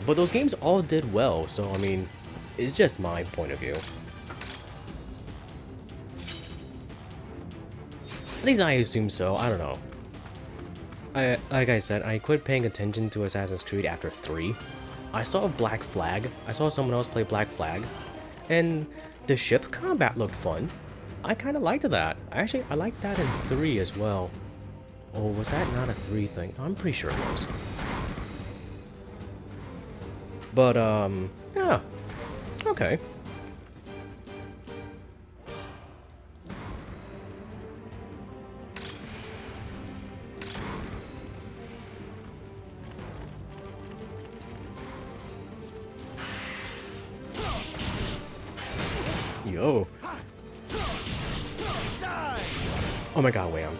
But those games all did well, so I mean, it's just my point of view. At least I assume so, I don't know. Like I said, I quit paying attention to Assassin's Creed after 3. I saw Black Flag, I saw someone else play Black Flag, and the ship combat looked fun. I kinda liked that. Actually, I liked that in 3 as well. Oh, was that not a 3 thing? No, I'm pretty sure it was. But, yeah. Okay. Yo. Oh my god, wait, I'm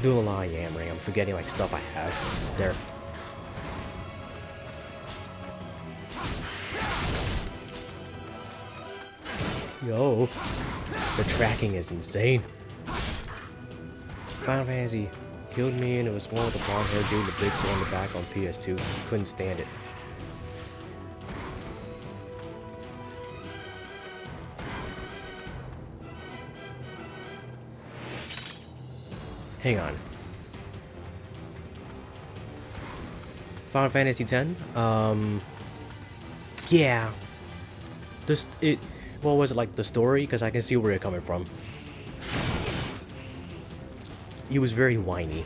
doing a lot of yammering. I'm forgetting like stuff I have. There. Yo. The tracking is insane. Final Fantasy killed me, and it was one with the blonde hair dude with the big sword in the back on PS2. Couldn't stand it. Hang on. Final Fantasy X? Yeah. What was it, like the story? Because I can see where you're coming from. He was very whiny.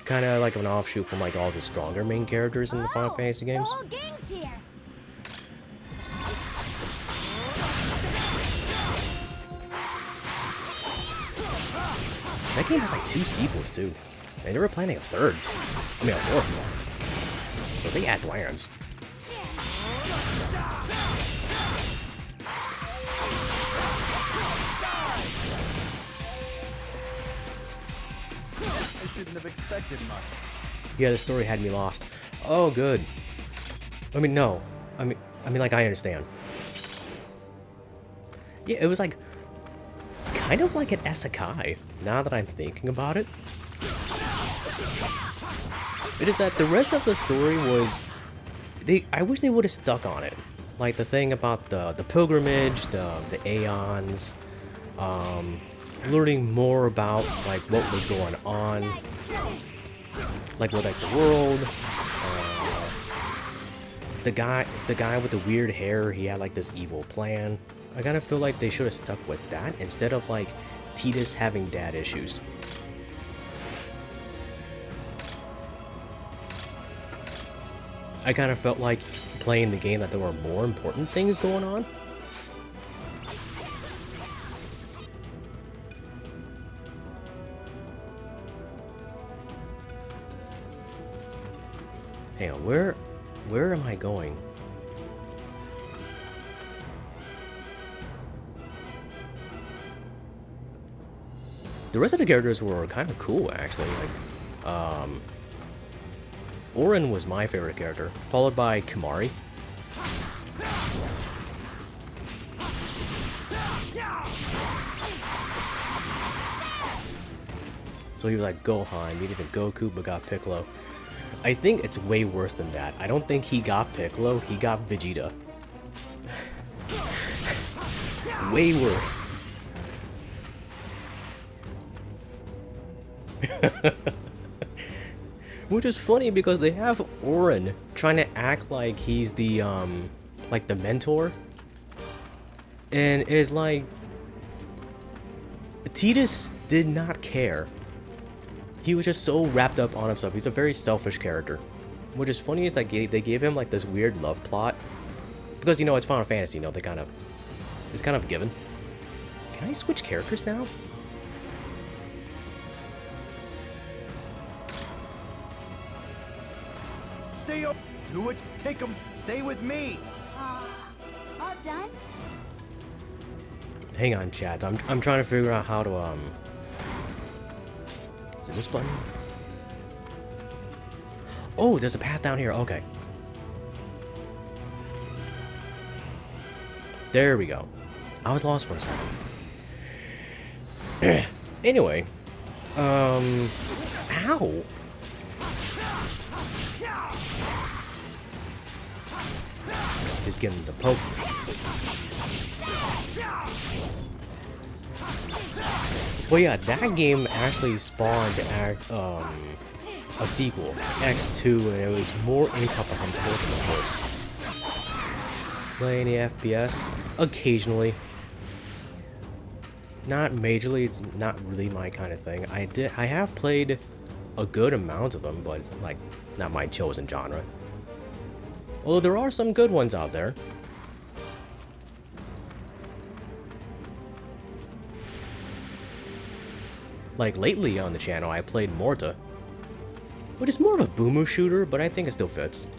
Kind of like an offshoot from like all the stronger main characters in the Final Fantasy games. The whole gang's here. That game has like 2 sequels too. And they were planning a 3rd. I mean a 4th one. So they add plans. I shouldn't have expected much. Yeah, the story had me lost. Oh, good. I mean, no. I mean, like, I understand. Yeah, it was like kind of like an isekai, now that I'm thinking about it. It is that the rest of the story was... I wish they would have stuck on it. Like the thing about the pilgrimage, the Aeons, learning more about like what was going on, like with like the world. The guy with the weird hair, he had like this evil plan. I kind of feel like they should have stuck with that instead of like Tidus having dad issues. I kind of felt like playing the game that there were more important things going on. Hang on, where am I going? The rest of the characters were kind of cool, actually. Like, Orin was my favorite character, followed by Kimari. So he was like Gohan, needed a Goku, but got Piccolo. I think it's way worse than that. I don't think he got Piccolo, he got Vegeta. Way worse. Which is funny because they have Orin trying to act like he's the like the mentor, and is like Tidus did not care. He was just so wrapped up on himself. He's a very selfish character. Which is funny is that they gave him like this weird love plot because, you know, it's Final Fantasy. You know, it's kind of given. Can I switch characters now? Stay up. Do it. Take him. Stay with me. All done? Hang on, chat. I'm trying to figure out how to Is it this button? Oh, there's a path down here. Okay. There we go. I was lost for a second. Anyway, ow. Just getting the poke. Well, yeah, that game actually spawned a sequel, X2, and it was more incomprehensible than the first. Play any FPS? Occasionally. Not majorly, it's not really my kind of thing. I have played a good amount of them, but it's like not my chosen genre. Although there are some good ones out there. Like lately on the channel, I played Morta, which is more of a boomer shooter, but I think it still fits.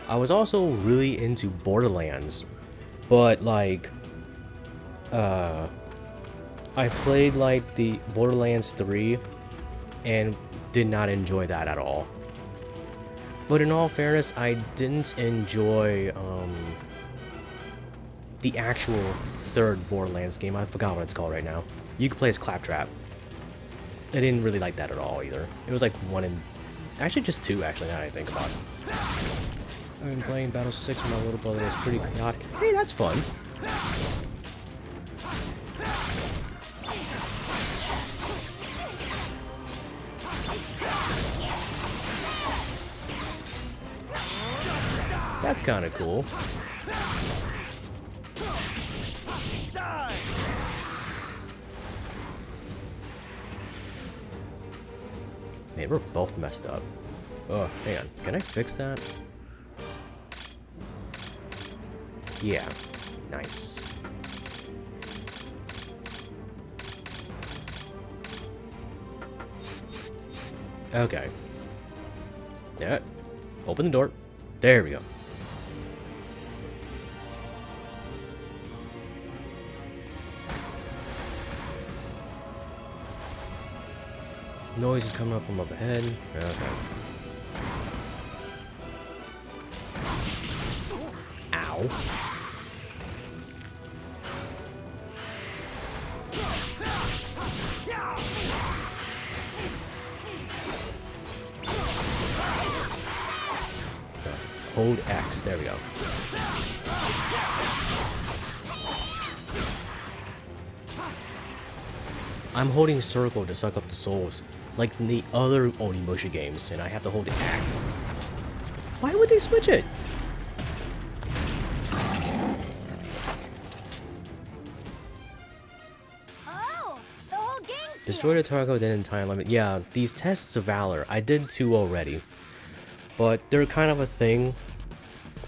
I was also really into Borderlands, but like, I played like the Borderlands 3 and did not enjoy that at all. But in all fairness, I didn't enjoy the actual third Borderlands game. I forgot what it's called right now. You could play as Claptrap. I didn't really like that at all either. It was like actually just two actually, now that I think about it. I've been playing Battle 6 with my little brother. It's pretty chaotic. Hey, that's fun. That's kind of cool. Man, we're both messed up. Oh, hang on. Can I fix that? Yeah. Nice. Okay. Yeah. Open the door. There we go. Noise is coming up from up ahead. Okay. Ow. Hold X. There we go. I'm holding circle to suck up the souls, like in the other Onimusha games, and I have to hold the axe. Why would they switch it? Oh, the whole game's Destroy the target within time limit. Yeah, these tests of valor. I did 2 already, but they're kind of a thing.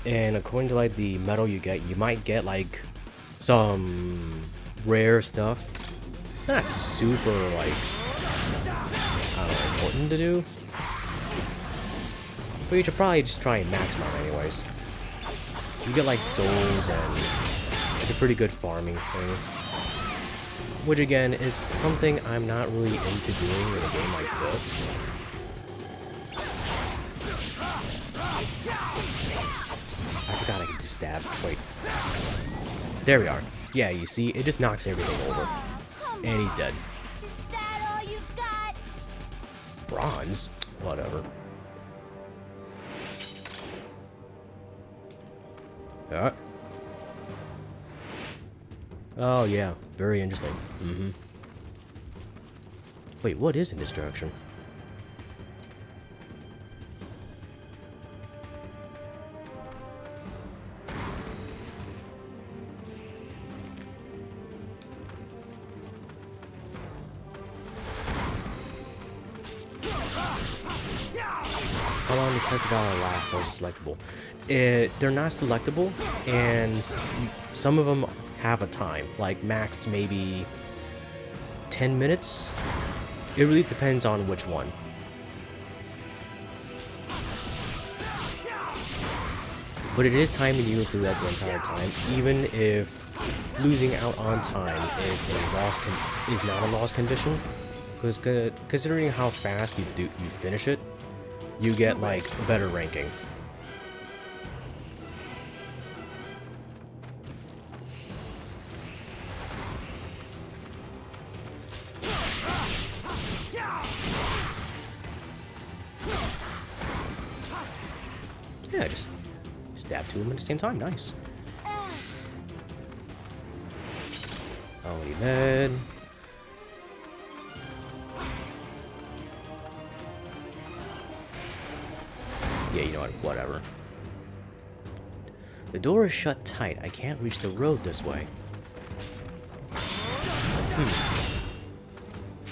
And according to like the medal you get, you might get like some rare stuff. Not super like I don't know, important to do, but you should probably just try and max mine anyways. You get like souls, and it's a pretty good farming thing. Which again is something I'm not really into doing in a game like this. I forgot I could do stab. Wait. There we are. Yeah, you see, it just knocks everything over. And he's dead. Is that all you've got? Bronze? Whatever. Oh yeah, very interesting. Wait, what is in this direction? How long does test valor last? Or is it selectable? They're not selectable, and some of them have a time, like maxed maybe 10 minutes. It really depends on which one. But it is timing you throughout the entire time, even if losing out on time is not a loss condition. Because considering how fast you finish it, you get like a better ranking. Yeah, just stab 2 of them at the same time. Nice. Only med. Yeah, you know what? Whatever. The door is shut tight. I can't reach the road this way.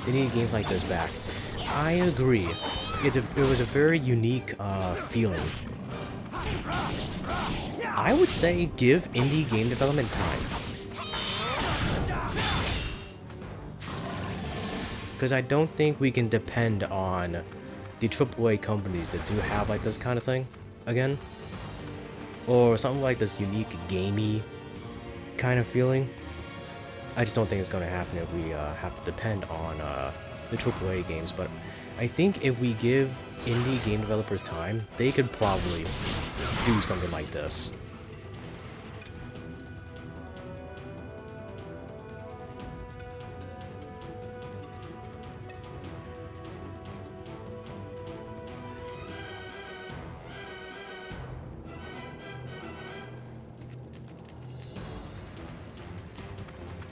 They need games like this back. I agree. It was a very unique feeling. I would say give indie game development time. Because I don't think we can depend on the AAA companies that do have like this kind of thing again. Or something like this unique gamey kind of feeling. I just don't think it's going to happen if we have to depend on the AAA games. But I think if we give indie game developers time, they could probably do something like this.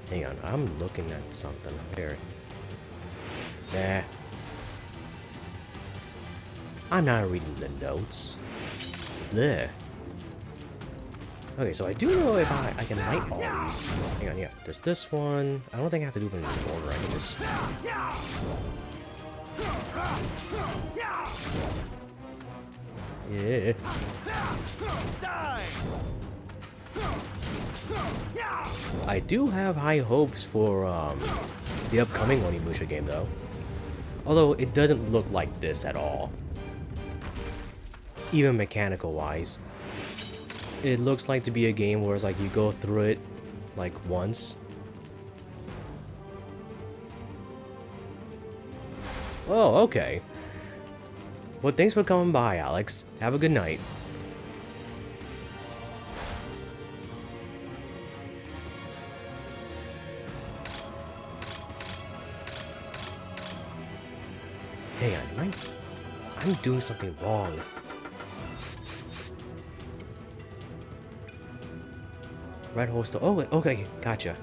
Hang on, I'm looking at something here. Nah. I'm not reading the notes. There. Okay, so I do know if I can light all these. Hang on, yeah. There's this one. I don't think I have to do them in order. I can just... Yeah. I do have high hopes for the upcoming Onimusha game, though. Although it doesn't look like this at all. Even mechanical-wise. It looks like to be a game where it's like you go through it like once. Oh, okay. Well, thanks for coming by, Alex. Have a good night. Hang on, I'm doing something wrong. Red hole still. Oh, okay, gotcha.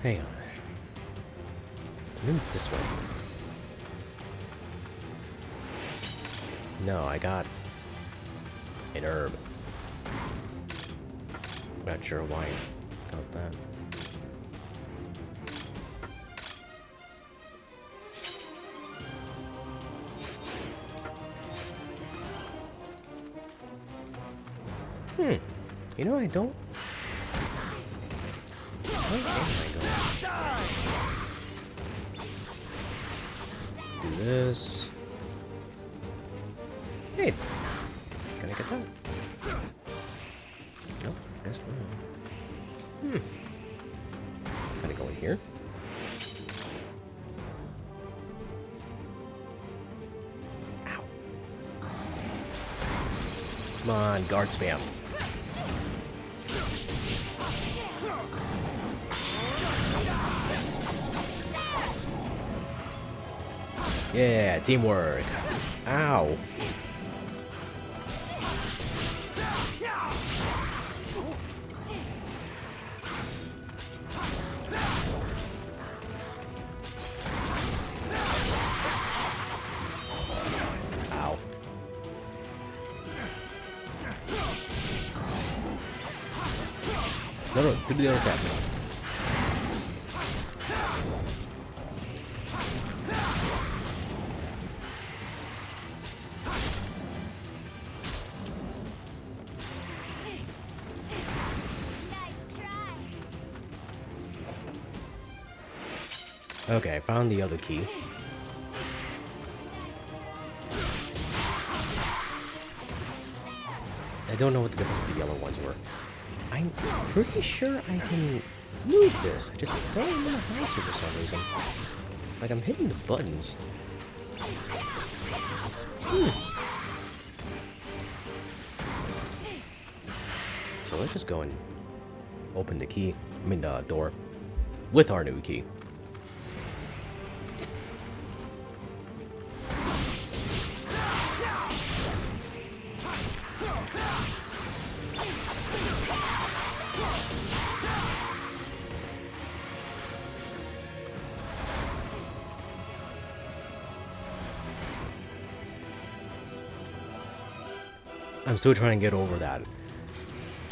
Hang on. Maybe it's this way. No, I got an herb. Not sure why I got that. You know, I don't. Where am I going? Do this. Hey, can I get that? Nope, guess not. Gotta go in here. Ow. Come on, guard spam. Yeah, teamwork. Ow. Ow. No, do the other side. Okay, I found the other key. I don't know what the difference with the yellow ones were. I'm pretty sure I can move this. I just don't remember how to for some reason. Like, I'm hitting the buttons. So let's just go and open the key. I mean, the door. With our new key. I'm still trying to get over that.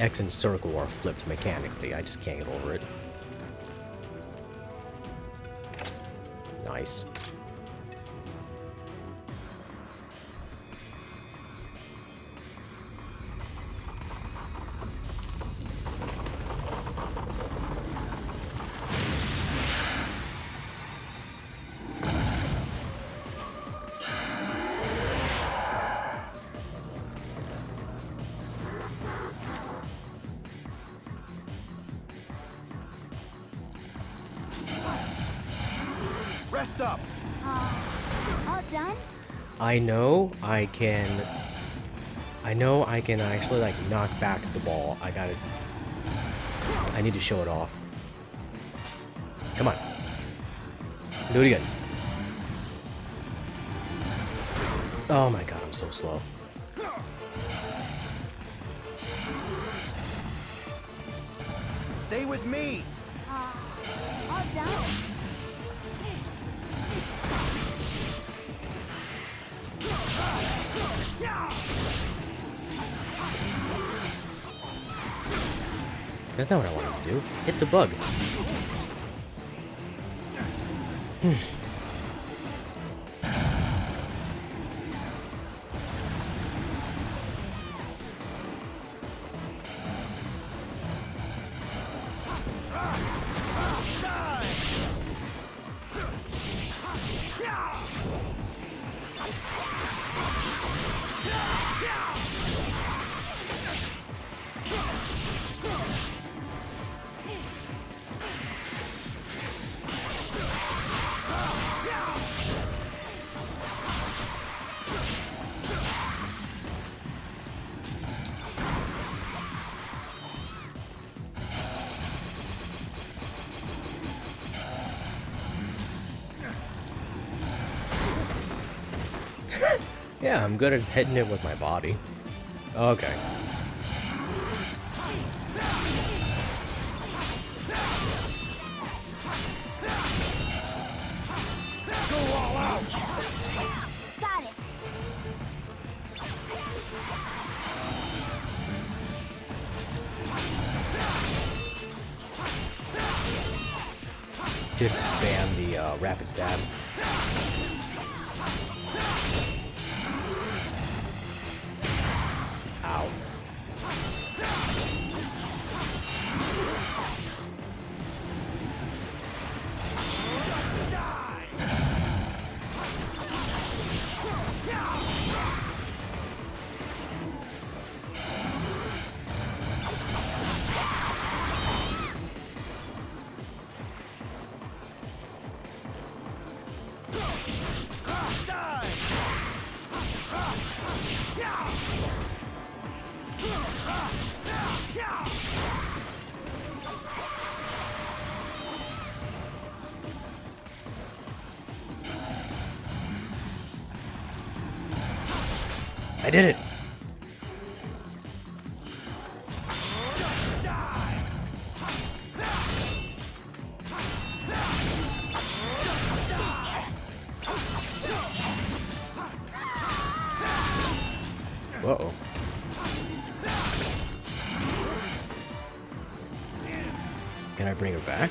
X and circle are flipped mechanically. I just can't get over it. Nice. Rest up. All done? I know I can actually like knock back the ball. I need to show it off. Come on. Do it again. Oh my god, I'm so slow. Stay with me. All done? That's not what I wanted to do. Hit the bug. Yeah, I'm good at hitting it with my body. Okay. Got it. Just spam the rapid stab. Ow. I did it! Uh-oh. Can I bring her back?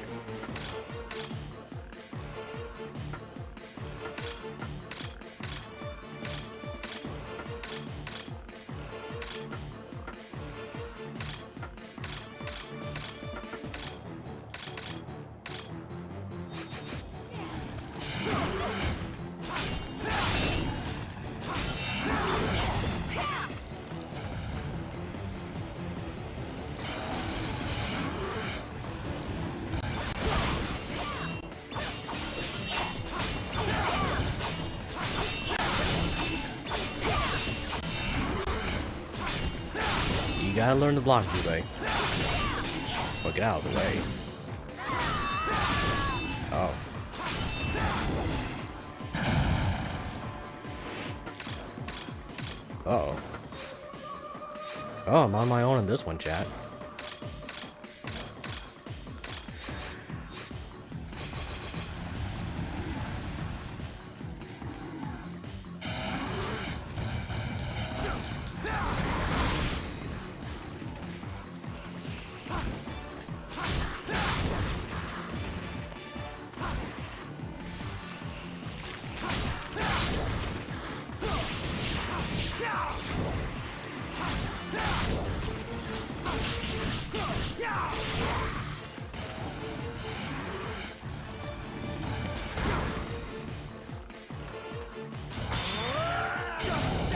You gotta learn to block, Jubei. Or get out of the way. Oh. Uh-oh. Oh, I'm on my own in this one, chat.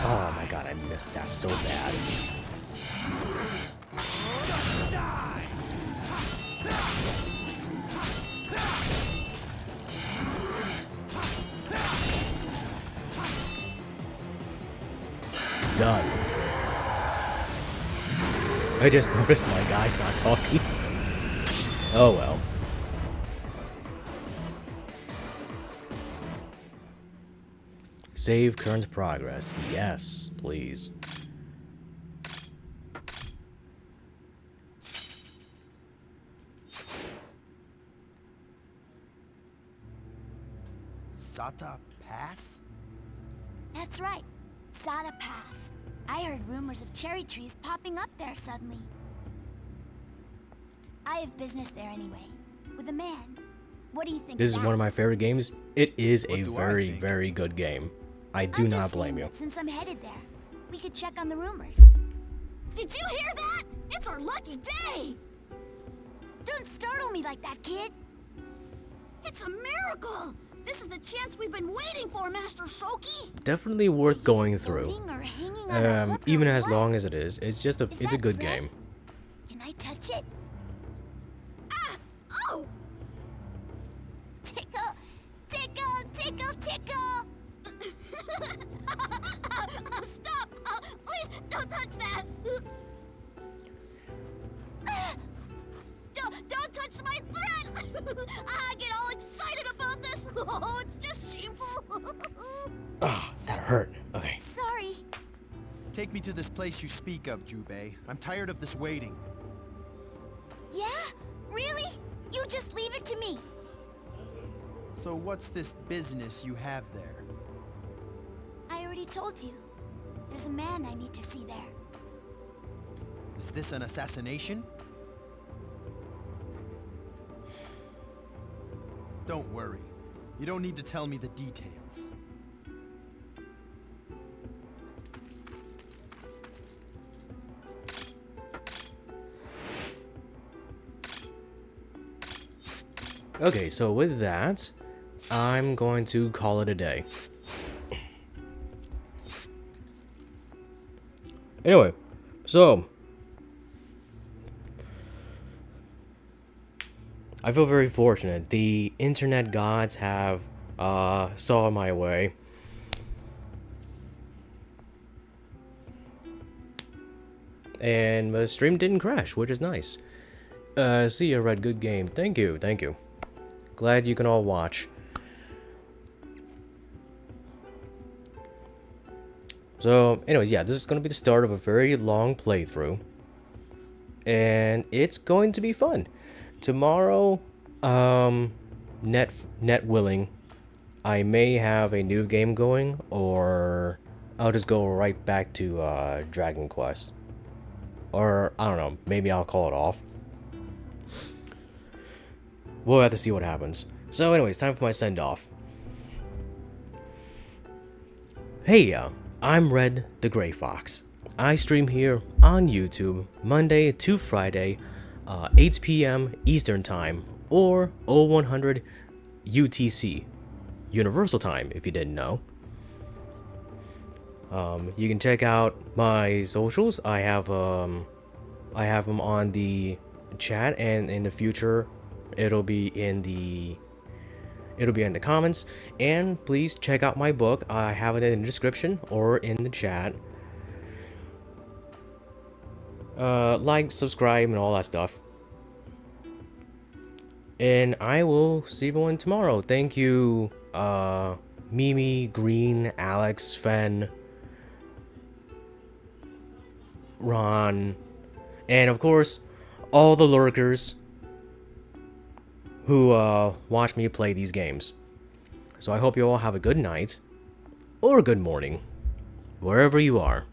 Oh my god, I missed that so bad. Done. I just noticed my guy's not talking. Oh well. Save current progress. Yes, please. Sata Pass? That's right. Sada Pass. I heard rumors of cherry trees popping up there suddenly. I have business there anyway. With a man. What do you think This of is that? one of my favorite games. It is a What do I very, think? very good game. I do I'm not just blame saying you. that since I'm headed there, we could check on the rumors. Did you hear that? It's our lucky day! Don't startle me like that, kid. It's a miracle! This is the chance we've been waiting for, Master Soki! Definitely worth going through. Floating or hanging on a hook Even or as what? long as it is. It's just a Is it's a that good thread? game. Can I touch it? Ah! Oh! Tickle! Tickle! Tickle! Tickle! Stop! Please don't touch that! Don't touch my thread! I get all excited about this! Oh, it's just shameful! Ah, that hurt. Okay. Sorry, Take me to this place you speak of, Jubei. I'm tired of this waiting. Yeah? Really? You just leave it to me. So what's this business you have there? I already told you. There's a man I need to see there. Is this an assassination? Don't worry. You don't need to tell me the details. Okay, so with that, I'm going to call it a day. Anyway, so I feel very fortunate. The internet gods have saw my way. And the stream didn't crash, which is nice. See you, Red. Good game. Thank you, thank you. Glad you can all watch. So, anyways, yeah, this is going to be the start of a very long playthrough. And it's going to be fun. Tomorrow, net willing, I may have a new game going, or I'll just go right back to Dragon Quest. Or, I don't know, maybe I'll call it off. We'll have to see what happens. So anyways, time for my send-off. Hey, I'm Red the Gray Fox. I stream here on YouTube Monday to Friday, 8 p.m. Eastern Time, or 0100 UTC, Universal Time, if you didn't know. You can check out my socials. I have them on the chat, and in the future, it'll be in the comments. And please check out my book. I have it in the description or in the chat. Like, subscribe, and all that stuff. And I will see everyone tomorrow. Thank you, Mimi, Green, Alex, Fen, Ron, and of course, all the lurkers who watch me play these games. So I hope you all have a good night, or a good morning, wherever you are.